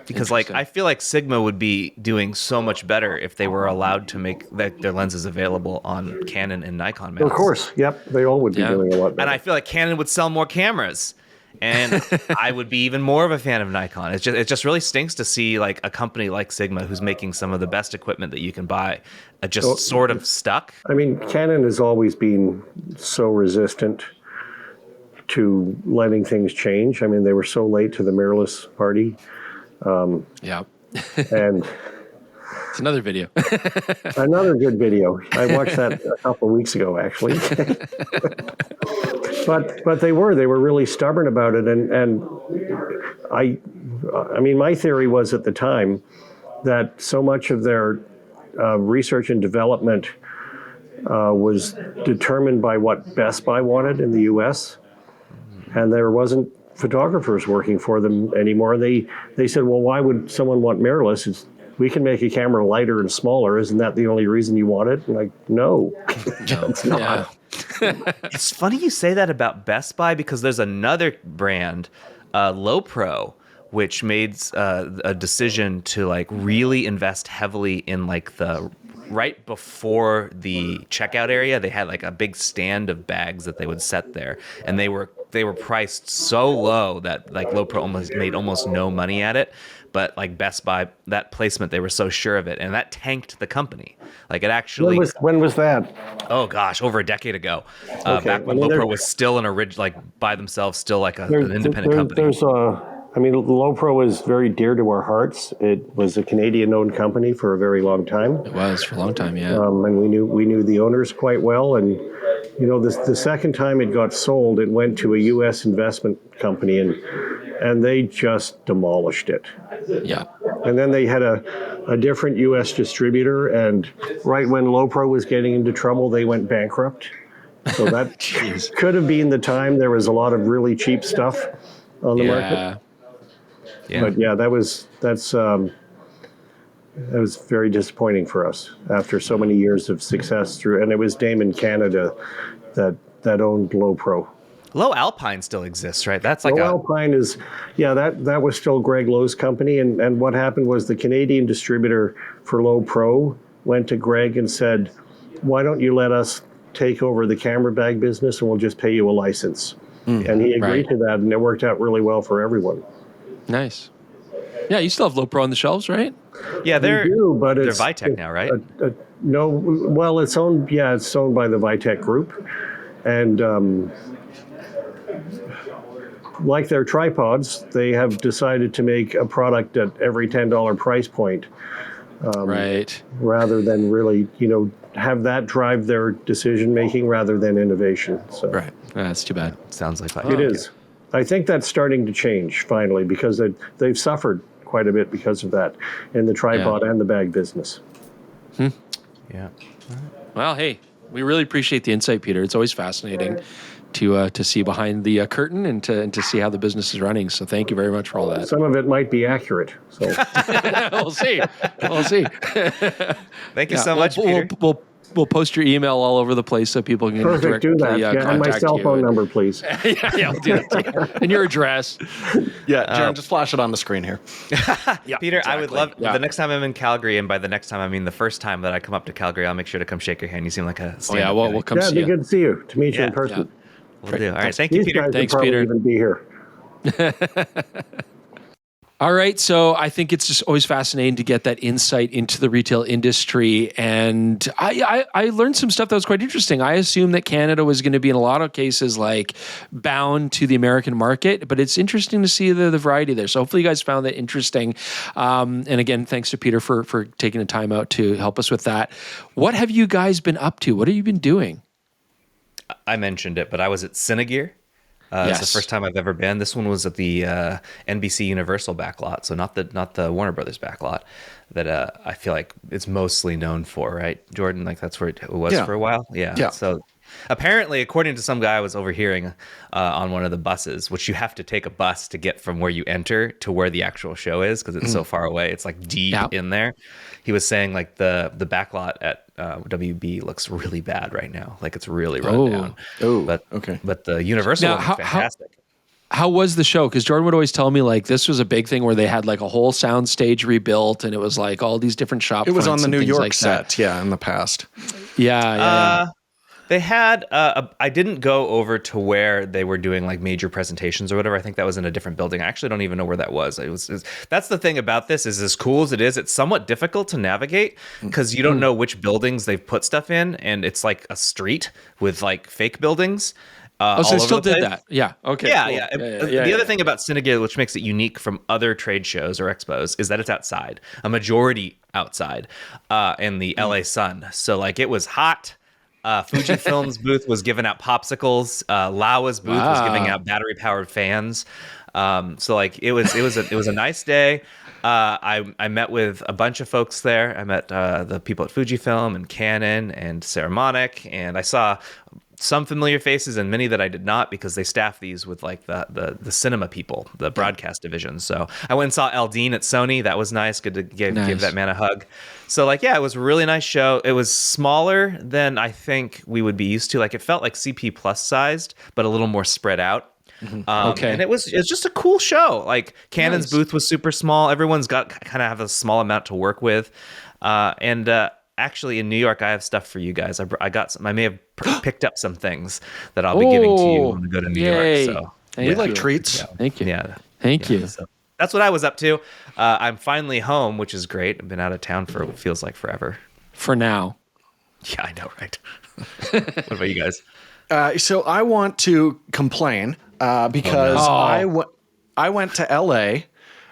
because I feel like Sigma would be doing so much better if they were allowed to make their lenses available on Canon and Nikon mounts. Of course. Yep. They all would be doing a lot better. And I feel like Canon would sell more cameras. And I would be even more of a fan of Nikon. It just really stinks to see like a company like Sigma, who's making some of the best equipment that you can buy, sort of stuck. Canon has always been so resistant to letting things change. They were so late to the mirrorless party. And it's another video. Another good video. I watched that a couple of weeks ago, actually. But they were really stubborn about it, and my theory was at the time that so much of their research and development was determined by what Best Buy wanted in the U.S., and there wasn't photographers working for them anymore. They said, well, why would someone want mirrorless? We can make a camera lighter and smaller. Isn't that the only reason you want it? And no. It's not. Yeah. It's funny you say that about Best Buy, because there's another brand, Lowepro, which made a decision to really invest heavily in the right before the checkout area. They had a big stand of bags that they would set there, and they were priced so low that Lowepro made almost no money at it. But Best Buy, that placement, they were so sure of it, and that tanked the company. It actually. When was that? Oh gosh, over a decade ago. Back when Lowepro was still by themselves, still an independent company. Lowepro is very dear to our hearts. It was a Canadian-owned company for a very long time. It was for a long time, yeah. And we knew the owners quite well. And the second time it got sold, it went to a U.S. investment company, and they just demolished it. Yeah. And then they had a different U.S. distributor, and right when Lowepro was getting into trouble, they went bankrupt. So that could have been the time there was a lot of really cheap stuff on the market. Yeah. But that was very disappointing for us after so many years of success and it was Damon Canada that owned Lowepro. Low Alpine still exists, right? That's Alpine is, that was still Greg Lowe's company. And what happened was the Canadian distributor for Lowepro went to Greg and said, why don't you let us take over the camera bag business and we'll just pay you a license. And he agreed to that, and it worked out really well for everyone. Nice. Yeah, you still have Low Pro on the shelves, right? Yeah, they're but they're it's Vitek now, right? No, well, it's owned. Yeah, it's owned by the Vitek Group, and like their tripods, they have decided to make a product at every $10 price point, Right. rather than really, have that drive their decision making rather than innovation. So Right. That's too bad. Sounds like it is. I think that's starting to change finally because they've suffered quite a bit because of that in the tripod and the bag business. Yeah. Well, hey, we really appreciate the insight, Peter. It's always fascinating to see behind the curtain and to see how the business is running. So thank you very much for all that. Some of it might be accurate. So We'll see. We'll see. Thank you so much, Peter. We'll post your email all over the place so people can perfect. Do that. And my cell phone number, please. yeah, we'll do that. And your address. Yeah, Jaron, just flash it on the screen here. Peter, I would love the next time I'm in Calgary, and by the next time I mean the first time that I come up to Calgary, I'll make sure to come shake your hand. You seem like a stand-up guy. We'll come see it'd you. be good to see you, to meet you in person. Yeah. We'll do. All right, thank you, These Peter. guys Thanks, would probably Peter. even be here. All right, so I think it's just always fascinating to get that insight into the retail industry, and I learned some stuff that was quite interesting. I assumed that Canada was going to be in a lot of cases like bound to the American market, but it's interesting to see the variety there. So hopefully you guys found that interesting. And again, thanks to Peter for taking the time out to help us with that. What have you guys been up to? What have you been doing? I mentioned it, but I was at Cinegear. It's the first time I've ever been. This one was at the NBC Universal backlot, so not the Warner Brothers backlot that I feel like it's mostly known for, right, Jordan? Like that's where it was for a while. Yeah. So apparently, according to some guy I was overhearing on one of the buses, which you have to take a bus to get from where you enter to where the actual show is because it's so far away. It's like deep in there. He was saying like the backlot at WB looks really bad right now. Like it's really run down. But the Universal one is fantastic. How was the show? Because Jordan would always tell me like this was a big thing where they had like a whole sound stage rebuilt and it was like all these different shop. It was on the New York like set, in the past. Yeah. They had, I didn't go over to where they were doing like major presentations or whatever. I think that was in a different building. I actually don't even know where that was. That's the thing about this is as cool as it is, it's somewhat difficult to navigate because you don't know which buildings they've put stuff in. And it's like a street with like fake buildings. So they still did that. Yeah. Okay. Yeah, cool. The other thing about Cinegear, which makes it unique from other trade shows or expos, is that it's outside, a majority outside in the LA sun. So like it was hot. Fujifilm's booth was giving out popsicles. Laowa's booth was giving out battery-powered fans. So like it was a nice day. I met with a bunch of folks there. I met the people at Fujifilm and Canon and Ceramonic, and I saw some familiar faces and many that I did not because they staff these with like the cinema people, the broadcast division. So I went and saw Eldine at Sony. That was nice. Good to give that man a hug. So like, yeah, it was a really nice show. It was smaller than I think we would be used to. Like it felt like CP Plus sized, but a little more spread out. And it was just a cool show. Like Canon's booth was super small. Everyone's got kind of have a small amount to work with. Actually, in New York, I have stuff for you guys. I may have picked up some things that I'll be giving to you when we go to New York. So we like treats. Yeah. Thank you. Yeah. Thank you. So that's what I was up to. I'm finally home, which is great. I've been out of town for what feels like forever. For now. Yeah, I know, right? What about you guys? So I want to complain because I went to LA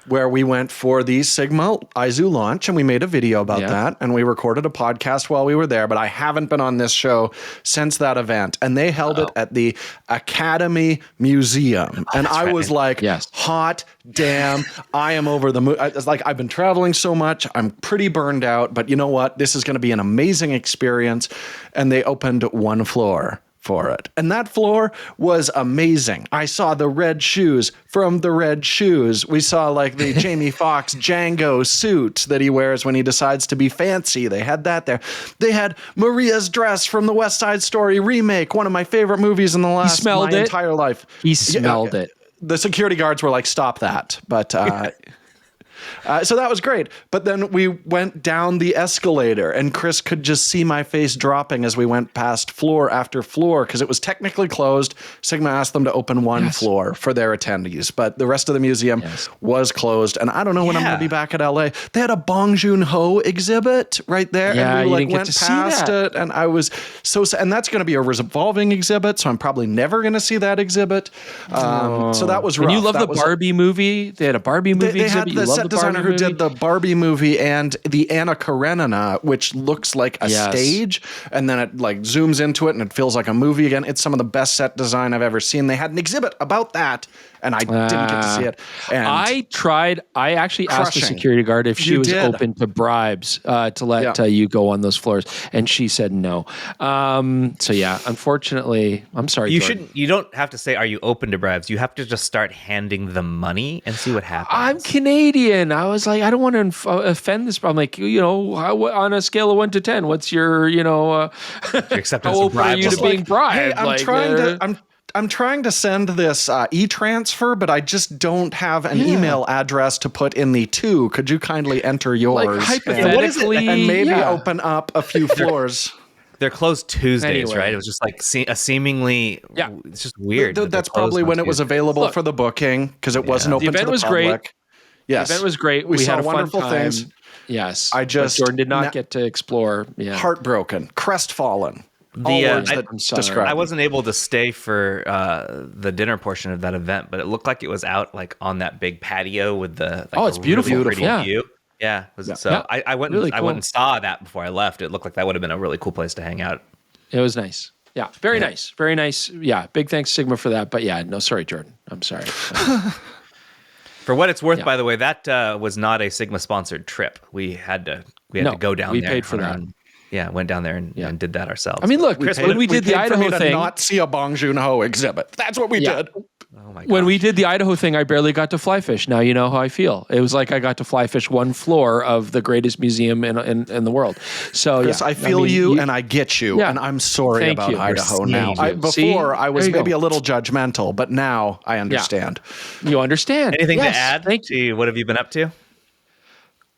where we went for the Sigma Izu launch, and we made a video about that, and we recorded a podcast while we were there, but I haven't been on this show since that event, and they held it at the Academy Museum, and I was like, hot damn, I am over the moon. It's like, I've been traveling so much, I'm pretty burned out, but you know what? This is going to be an amazing experience, and they opened one floor for it. And that floor was amazing. I saw the red shoes from the red shoes. We saw like the Jamie Foxx Django suit that he wears when he decides to be fancy. They had that there. They had Maria's dress from the West Side Story remake, one of my favorite movies in the last my entire life. He smelled it. The security guards were like, stop that. But So that was great. But then we went down the escalator, and Chris could just see my face dropping as we went past floor after floor because it was technically closed. Sigma asked them to open one floor for their attendees, but the rest of the museum was closed. And I don't know when I'm going to be back at LA. They had a Bong Joon-ho exhibit right there, and we went past it, and I was so sad. And that's going to be a revolving exhibit, so I'm probably never going to see that exhibit. So that was rough. And you love the Barbie movie? They had a Barbie movie exhibit. They had the set designer who did the Barbie movie and the Anna Karenina, which looks like a stage, and then it like zooms into it and it feels like a movie again. It's some of the best set design I've ever seen. They had an exhibit about that, and I didn't get to see it. And I actually asked the security guard if she was open to bribes to let you go on those floors, and she said no. So yeah, unfortunately, I'm sorry. You don't have to say, "Are you open to bribes?" You have to just start handing them money and see what happens. I'm Canadian. I was like, I don't want to offend this. I'm like, on a scale of 1 to 10, what's your, your acceptance how of open are you to being bribed? Hey, I'm trying to send this e-transfer, but I just don't have an email address to put in the to. Could you kindly enter yours? Like, hypothetically, and maybe open up a few floors. They're closed Tuesdays, right? It was just like a seemingly, it's just weird. That's probably when it was available for the booking because it wasn't open to the public. Great. Yes. The event was great. We had wonderful things. Yes. Jordan did not get to explore. Yeah. Heartbroken, crestfallen. I wasn't able to stay for the dinner portion of that event, but it looked like it was out like on that big patio with the it's beautiful, really pretty view. Yeah. I went and saw that before I left. It looked like that would have been a really cool place to hang out. It was nice. Yeah. Very nice. Very nice. Yeah. Big thanks, Sigma, for that. But sorry, Jordan. I'm sorry. For what it's worth, by the way, that was not a Sigma sponsored trip. We had to go down there. We paid for that. Yeah, went down there and did that ourselves. I mean, look, Chris, when we did the Idaho thing, not see a Bong Joon-ho exhibit. That's what we did. Oh my god! When we did the Idaho thing, I barely got to fly fish. Now you know how I feel. It was like I got to fly fish one floor of the greatest museum in the world. So Chris, I feel you and I get you, and I'm sorry about Idaho now. Before I was maybe a little judgmental, but now I understand. You understand. Anything to add? Thank you. What have you been up to,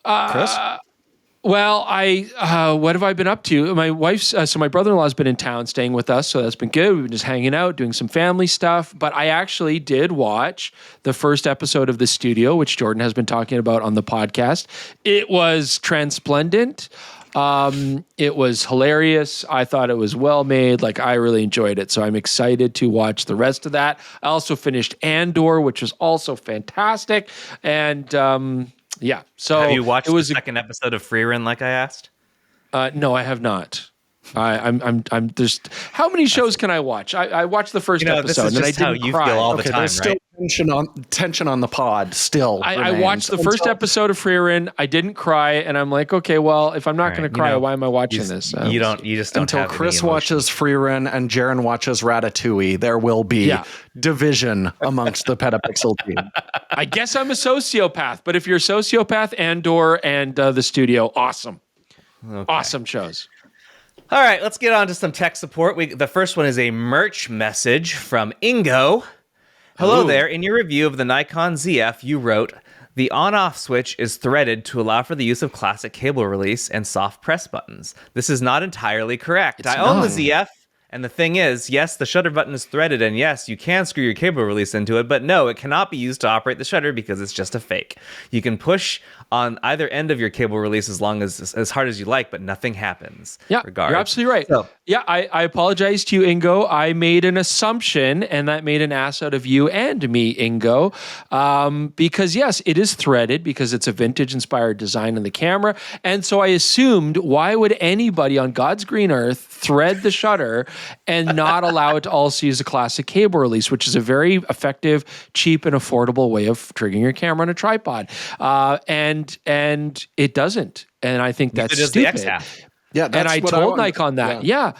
Chris? Well, what have I been up to? My wife's, so my brother-in-law's been in town staying with us, so that's been good. We've been just hanging out, doing some family stuff. But I actually did watch the first episode of The Studio, which Jordan has been talking about on the podcast. It was transplendent. It was hilarious. I thought it was well made. Like, I really enjoyed it. So I'm excited to watch the rest of that. I also finished Andor, which was also fantastic. And, so have you watched the second episode of Free Run like I asked? No, I have not. I'm just, how many shows can I watch? I watched the first episode and I didn't cry. Feel all the time, there's still tension on the pod still. I watched the first episode of Free Run. I didn't cry, and I'm like, okay, well, if I'm not going to cry, why am I watching this? You just don't until Chris watches Free Run and Jaron watches Ratatouille. There will be division amongst the PetaPixel team. I guess I'm a sociopath, but if you're a sociopath, Andor and The Studio, awesome, awesome shows. All right, let's get on to some tech support. The first one is a merch message from Ingo. Hello there. In your review of the Nikon ZF, you wrote, the on-off switch is threaded to allow for the use of classic cable release and soft press buttons. This is not entirely correct. I own the ZF, and the thing is, yes, the shutter button is threaded, and yes, you can screw your cable release into it, but no, it cannot be used to operate the shutter because it's just a fake. You can push on either end of your cable release as hard as you like, but nothing happens. Yeah, you're absolutely right. So, I apologize to you, Ingo. I made an assumption, and that made an ass out of you and me, Ingo, because yes, it is threaded because it's a vintage-inspired design in the camera, and so I assumed, why would anybody on God's green earth thread the shutter and not allow it to also use a classic cable release, which is a very effective, cheap, and affordable way of triggering your camera on a tripod. And it doesn't. And I think that's stupid. The X half. Yeah, that's and I told Nikon that. Yeah.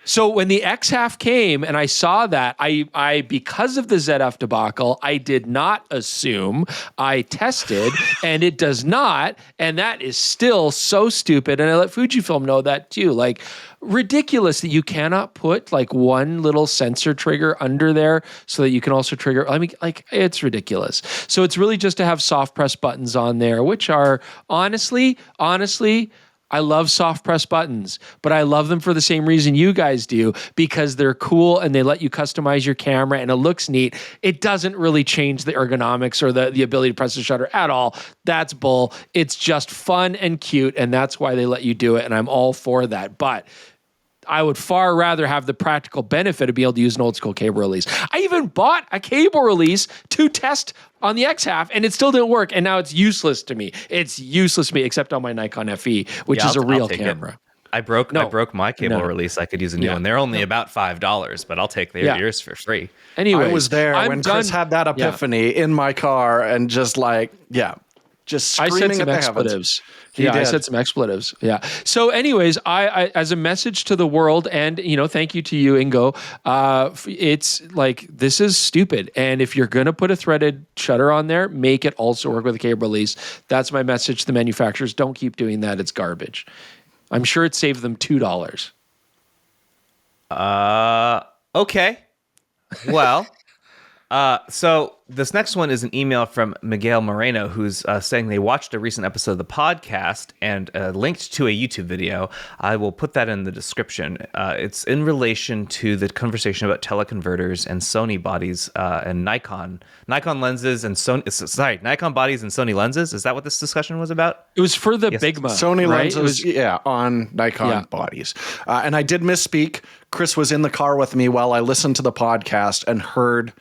So when the X half came and I saw that, I because of the ZF debacle, I did not assume. I tested and it does not, and that is still so stupid. And I let Fujifilm know that too. Like, ridiculous that you cannot put like one little sensor trigger under there so that you can also trigger. I mean, like, it's ridiculous. So it's really just to have soft press buttons on there, which are honestly, I love soft press buttons, but I love them for the same reason you guys do, because they're cool and they let you customize your camera and it looks neat. It doesn't really change the ergonomics or the ability to press the shutter at all. That's bull. It's just fun and cute, and that's why they let you do it, and I'm all for that. But I would far rather have the practical benefit of being able to use an old school cable release. I even bought a cable release to test on the X half, and it still didn't work. And now it's useless to me. It's useless to me, except on my Nikon FE, which is a real camera. I broke my cable release. I could use a new one. They're only about $5, but I'll take yours for free. Anyway, I was there when Chris had that epiphany in my car, and just like, just screaming at the heavens. I said some expletives. Yeah. So anyways, I as a message to the world, and thank you to you, Ingo. It's like, this is stupid. And if you're going to put a threaded shutter on there, make it also work with a cable release. That's my message to the manufacturers. Don't keep doing that. It's garbage. I'm sure it saved them $2. Okay. Well, so this next one is an email from Miguel Moreno, who's saying they watched a recent episode of the podcast and linked to a YouTube video. I will put that in the description. It's in relation to the conversation about teleconverters and Sony bodies and Nikon lenses and Nikon bodies and Sony lenses. Is that what this discussion was about? It was for the Bigma. Sony right? lenses, on Nikon bodies. And I did misspeak. Chris was in the car with me while I listened to the podcast and heard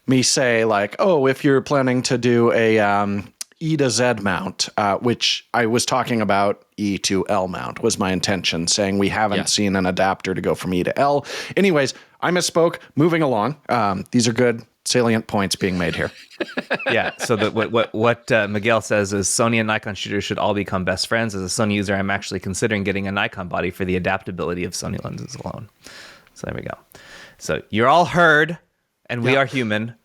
me say, like, oh, if you're planning to do a E to Z mount, which I was talking about E to L mount was my intention, saying we haven't seen an adapter to go from E to L. Anyways, I misspoke. Moving along. These are good salient points being made here. Yeah. So what Miguel says is Sony and Nikon shooters should all become best friends. As a Sony user, I'm actually considering getting a Nikon body for the adaptability of Sony lenses alone. So there we go. So you're all heard, and we are human.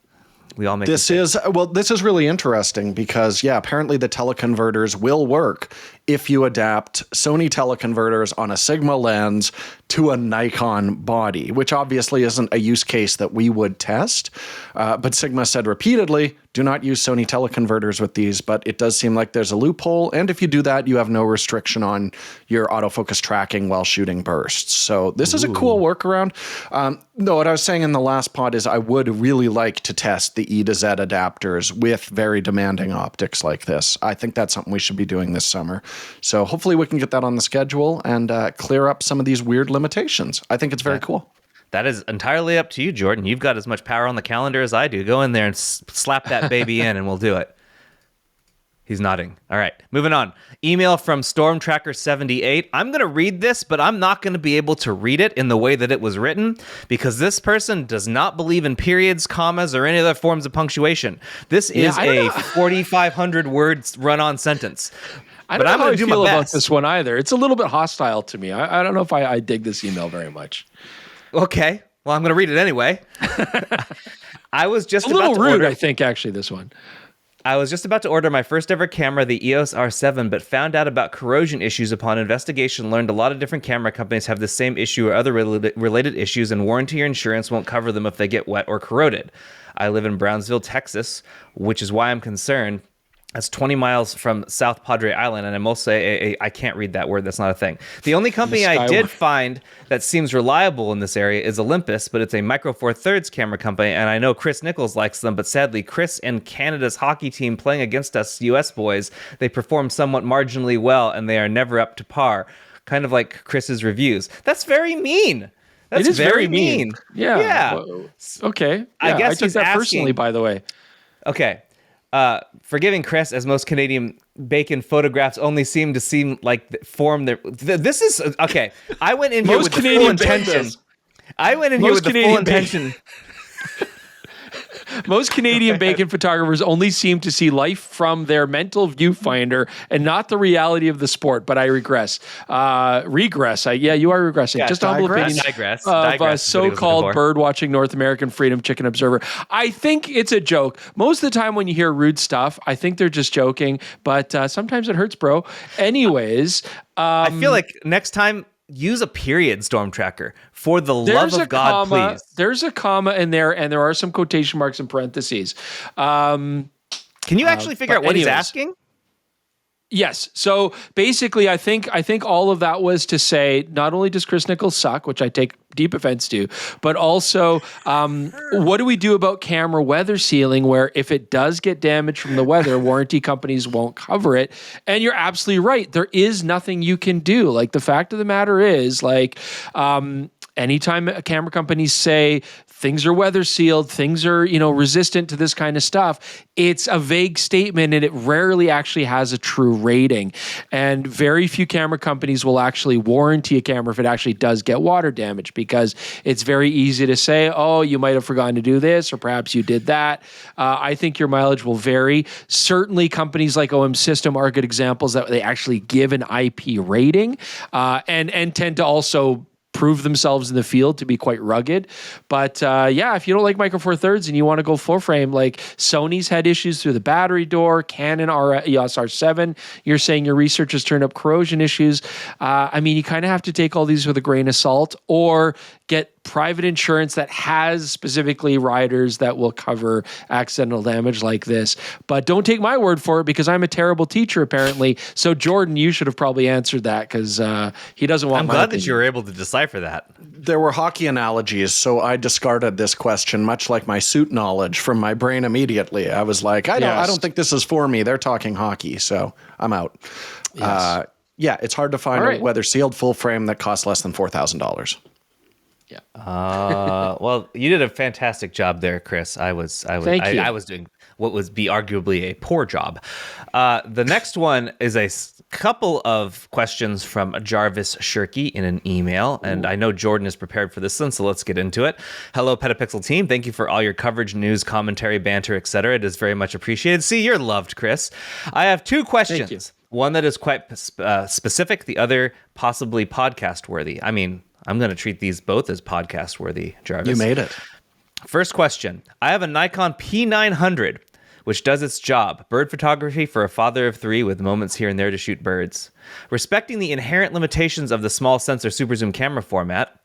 We all make mistakes. This is really interesting because, apparently the teleconverters will work if you adapt Sony teleconverters on a Sigma lens to a Nikon body, which obviously isn't a use case that we would test. But Sigma said repeatedly, do not use Sony teleconverters with these, but it does seem like there's a loophole. And if you do that, you have no restriction on your autofocus tracking while shooting bursts. So this is a cool workaround. No, what I was saying in the last pod is I would really like to test the E to Z adapters with very demanding optics like this. I think that's something we should be doing this summer. So hopefully we can get that on the schedule and clear up some of these weird limitations. I think it's very cool. That is entirely up to you, Jordan. You've got as much power on the calendar as I do. Go in there and slap that baby in and we'll do it. He's nodding. All right, moving on. Email from StormTracker78. I'm going to read this, but I'm not going to be able to read it in the way that it was written because this person does not believe in periods, commas, or any other forms of punctuation. This is a 4,500 words run-on sentence. I don't know how I feel about this one either. It's a little bit hostile to me. I don't know if I dig this email very much. Okay. Well, I'm going to read it anyway. I was just a little rude, I think, actually, this one. I was just about to order my first ever camera, the EOS R7, but found out about corrosion issues upon investigation, learned a lot of different camera companies have the same issue or other related issues, and warranty or insurance won't cover them if they get wet or corroded. I live in Brownsville, Texas, which is why I'm concerned. That's 20 miles from South Padre Island, and I must say, I can't read that word. That's not a thing. The only company I did find that seems reliable in this area is Olympus, but it's a Micro Four Thirds camera company, and I know Chris Nichols likes them, but sadly, Chris and Canada's hockey team playing against us U.S. boys, they perform somewhat marginally well, and they are never up to par. Kind of like Chris's reviews. That's very mean. That's very mean. Yeah. Well, okay. Yeah, I guess I took that personally, by the way. Okay. Forgiving Chris, as most Canadian bacon photographs only seem like form their. This is okay. I went in here with the full intention. I went in here with the full intention. Most Canadian bacon photographers only seem to see life from their mental viewfinder and not the reality of the sport. But I regress. You are regressing. Yeah, just a humble opinion digress of is what he was so-called looking for. bird-watching North American Freedom Chicken Observer. I think it's a joke. Most of the time when you hear rude stuff, I think they're just joking. But sometimes it hurts, bro. Anyways, I feel like next time, use a period storm tracker. For the love of God, please. There's a comma in there, and there are some quotation marks and parentheses. Can you actually figure out what he's asking? Yes. So basically, I think all of that was to say, not only does Chris Nichols suck, which I take deep offense to, but also, what do we do about camera weather sealing, where if it does get damaged from the weather, warranty companies won't cover it? And you're absolutely right. There is nothing you can do. Like, the fact of the matter is, like, anytime camera companies say things are weather sealed, things are, resistant to this kind of stuff, it's a vague statement and it rarely actually has a true rating. And very few camera companies will actually warranty a camera if it actually does get water damage, because it's very easy to say, oh, you might have forgotten to do this, or perhaps you did that. I think your mileage will vary. Certainly companies like OM System are good examples that they actually give an IP rating, and tend to also prove themselves in the field to be quite rugged. But if you don't like Micro Four Thirds and you want to go full frame, like Sony's had issues through the battery door, Canon EOS R7, you're saying your research has turned up corrosion issues. You kind of have to take all these with a grain of salt, or get private insurance that has specifically riders that will cover accidental damage like this. But don't take my word for it, because I'm a terrible teacher apparently. So Jordan, you should have probably answered that, because he doesn't want. I'm glad that you were able to decipher that. There were hockey analogies, so I discarded this question, much like my suit knowledge, from my brain immediately. I was like, I don't think this is for me. They're talking hockey, so I'm out. Yes. It's hard to find a weather sealed full frame that costs less than $4,000. Yeah. Well, you did a fantastic job there, Chris. I was doing what would be arguably a poor job. The next one is a couple of questions from Jarvis Shirky in an email, and I know Jordan is prepared for this one, so let's get into it. Hello, PetaPixel team. Thank you for all your coverage, news, commentary, banter, etc. It is very much appreciated. See, you're loved, Chris. I have two questions. One that is quite specific, the other possibly podcast worthy. I'm going to treat these both as podcast worthy, Jarvis. You made it. First question. I have a Nikon P900, which does its job. Bird photography for a father of three with moments here and there to shoot birds. Respecting the inherent limitations of the small sensor super zoom camera format,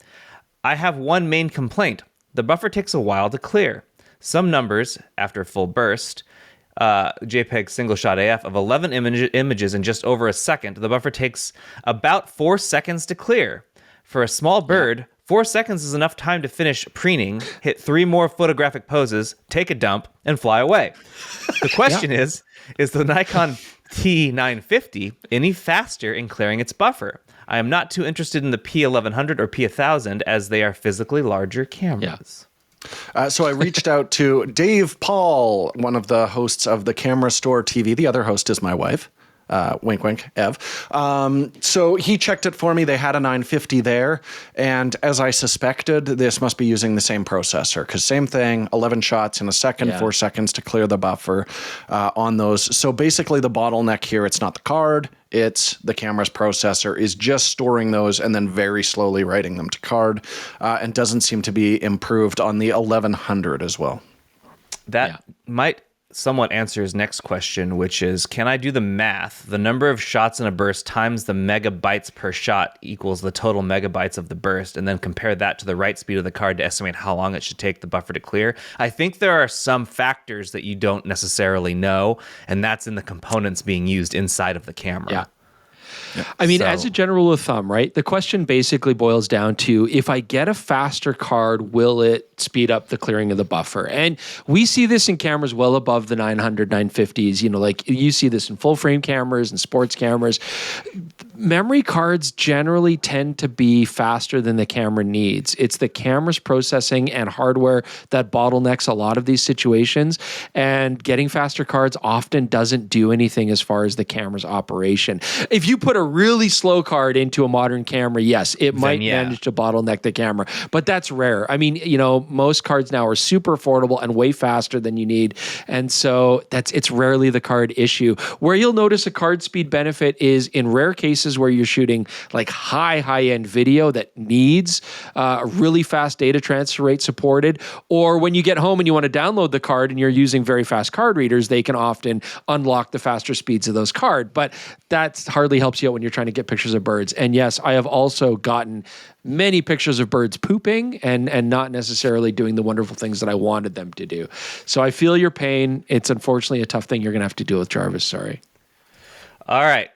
I have one main complaint. The buffer takes a while to clear. Some numbers, after full burst, JPEG single shot AF of 11 images in just over a second, the buffer takes about 4 seconds to clear. For a small bird, 4 seconds is enough time to finish preening, hit 3 more photographic poses, take a dump, and fly away. The question is the Nikon T950 any faster in clearing its buffer? I am not too interested in the P1100 or P1000, as they are physically larger cameras. So I reached out to Dave Paul, one of the hosts of the Camera Store TV. The other host is my wife. Wink, wink, Ev. So he checked it for me. They had a 950 there. And as I suspected, this must be using the same processor, because same thing, 11 shots in a second, 4 seconds to clear the buffer on those. So basically the bottleneck here, it's not the card, it's the camera's processor is just storing those and then very slowly writing them to card, and doesn't seem to be improved on the 1100 as well. That might somewhat answer his next question, which is, can I do the math? The number of shots in a burst times the megabytes per shot equals the total megabytes of the burst, and then compare that to the write speed of the card to estimate how long it should take the buffer to clear. I think there are some factors that you don't necessarily know, and that's in the components being used inside of the camera. Yeah. As a general rule of thumb, right? The question basically boils down to, if I get a faster card, will it speed up the clearing of the buffer? And we see this in cameras well above the 900, 950s. Like you see this in full frame cameras and sports cameras. memory cards generally tend to be faster than the camera needs. It's the camera's processing and hardware that bottlenecks a lot of these situations, and getting faster cards often doesn't do anything as far as the camera's operation. If you put a really slow card into a modern camera, yes, it might manage to bottleneck the camera, but that's rare. I mean, most cards now are super affordable and way faster than you need, and so it's rarely the card issue. Where you'll notice a card speed benefit is in rare cases where you're shooting like high-end video that needs a really fast data transfer rate supported, or when you get home and you want to download the card and you're using very fast card readers, they can often unlock the faster speeds of those cards. But that hardly helps you out when you're trying to get pictures of birds. And yes, I have also gotten many pictures of birds pooping and not necessarily doing the wonderful things that I wanted them to do. So I feel your pain. It's unfortunately a tough thing you're going to have to deal with, Jarvis. Sorry. All right.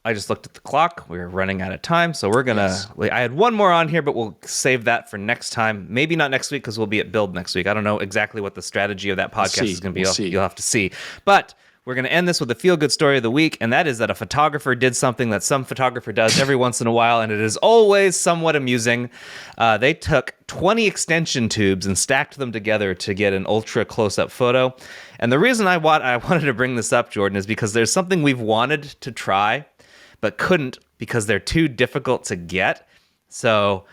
I just looked at the clock. We're running out of time, so we're gonna. Yes. I had one more on here, but we'll save that for next time. Maybe not next week because we'll be at Build next week. I don't know exactly what the strategy of that podcast is going to be. You'll have to see. But we're going to end this with a feel-good story of the week, and that is that a photographer did something that some photographer does every once in a while, and it is always somewhat amusing. They took 20 extension tubes and stacked them together to get an ultra close-up photo. And the reason I wanted to bring this up, Jordan, is because there's something we've wanted to try, but couldn't because they're too difficult to get. So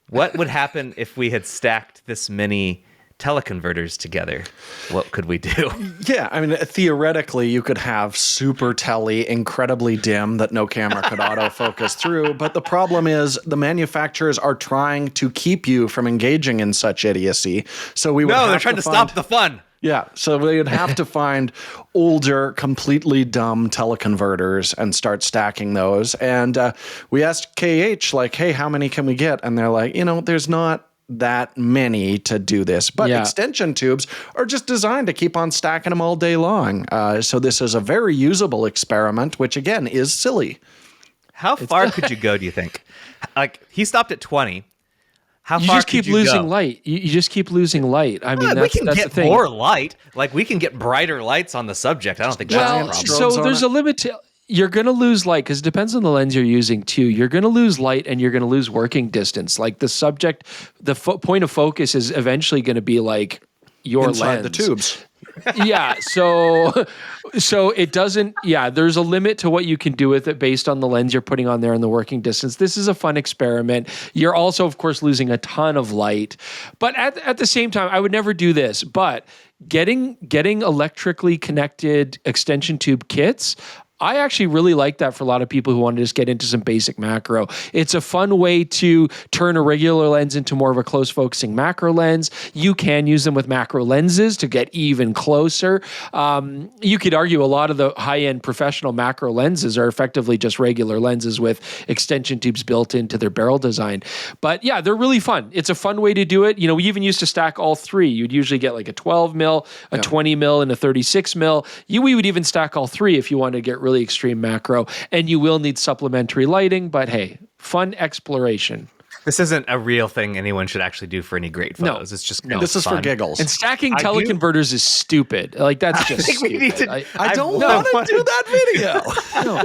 what would happen if we had stacked this many teleconverters together? What could we do? Yeah, I mean, theoretically, you could have super tele, incredibly dim that no camera could autofocus through. But the problem is the manufacturers are trying to keep you from engaging in such idiocy. So we would they're trying to stop the fun. Yeah, so we'd have to find older, completely dumb teleconverters and start stacking those. And we asked KH, like, hey, how many can we get? And they're like, there's not that many to do this. But extension tubes are just designed to keep on stacking them all day long. So this is a very usable experiment, which, again, is silly. How far could you go, do you think? Like, he stopped at 20. How you far just keep losing light. You just keep losing light. I mean, we can that's get the thing. more light. Like, we can get brighter lights on the subject. I don't think that's a problem. So there's a limit to. You're going to lose light because it depends on the lens you're using too. You're going to lose light and you're going to lose working distance. Like the subject, the point of focus is eventually going to be like your inside lens. the tubes. Yeah. So it doesn't, there's a limit to what you can do with it based on the lens you're putting on there and the working distance. This is a fun experiment. You're also, of course, losing a ton of light. But at the same time, I would never do this. But getting electrically connected extension tube kits, I actually really like that for a lot of people who want to just get into some basic macro. It's a fun way to turn a regular lens into more of a close focusing macro lens. You can use them with macro lenses to get even closer. You could argue a lot of the high-end professional macro lenses are effectively just regular lenses with extension tubes built into their barrel design. But yeah, they're really fun. It's a fun way to do it. We even used to stack all three. You'd usually get like a 12 mil, a 20 mil, and a 36 mil. We would even stack all three if you wanted to get really extreme macro, and you will need supplementary lighting, but hey, fun exploration. This isn't a real thing anyone should actually do for any great photos. It's just this is fun. for giggles. And stacking teleconverters is stupid. Like that's just stupid. I don't want to do that video.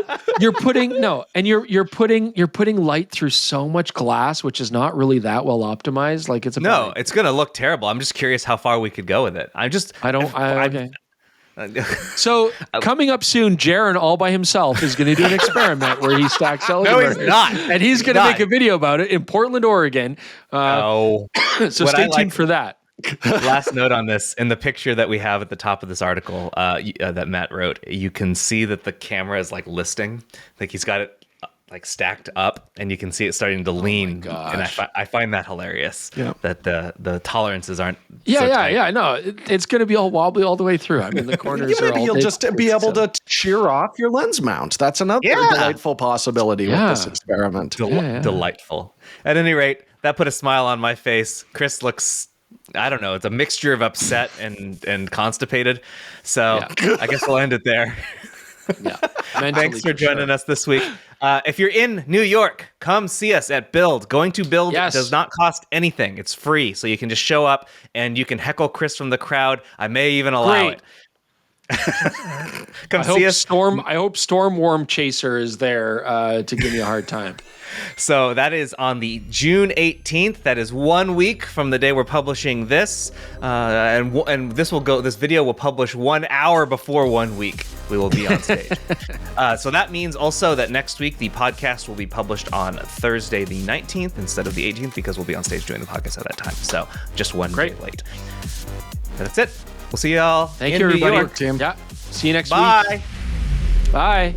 You're putting light through so much glass, which is not really that well optimized. Like it's it's gonna look terrible. I'm just curious how far we could go with it. Okay. So coming up soon, Jaron all by himself is going to do an experiment where he stacks teleconverters. No, he's not. And he's going to make a video about it in Portland, Oregon. So stay tuned for that. Last note on this, in the picture that we have at the top of this article that Matt wrote, you can see that the camera is like listing. Like he's got it like stacked up, and you can see it starting to lean. And I find that hilarious. Yeah. That the tolerances aren't. Yeah. No, it's going to be all wobbly all the way through. I mean, the corners are all. You'll just be able to shear off your lens mount. That's another delightful possibility with this experiment. Delightful. At any rate, that put a smile on my face. Chris looks, I don't know, it's a mixture of upset and constipated. So I guess we'll end it there. Thanks for joining us this week. If you're in New York, come see us at Build. Going to Build does not cost anything. It's free, so you can just show up and you can heckle Chris from the crowd. I may even allow it. Come see us. I hope Stormworm Chaser is there to give me a hard time. So that is on the June 18th. That is 1 week from the day we're publishing this, and this video will publish 1 hour before 1 week. We will be on stage. So that means also that next week the podcast will be published on Thursday the 19th instead of the 18th because we'll be on stage doing the podcast at that time. So just 1 day late. That's it. We'll see y'all. Thank you, everybody. New York, team. Yeah. See you next week. Bye. Bye.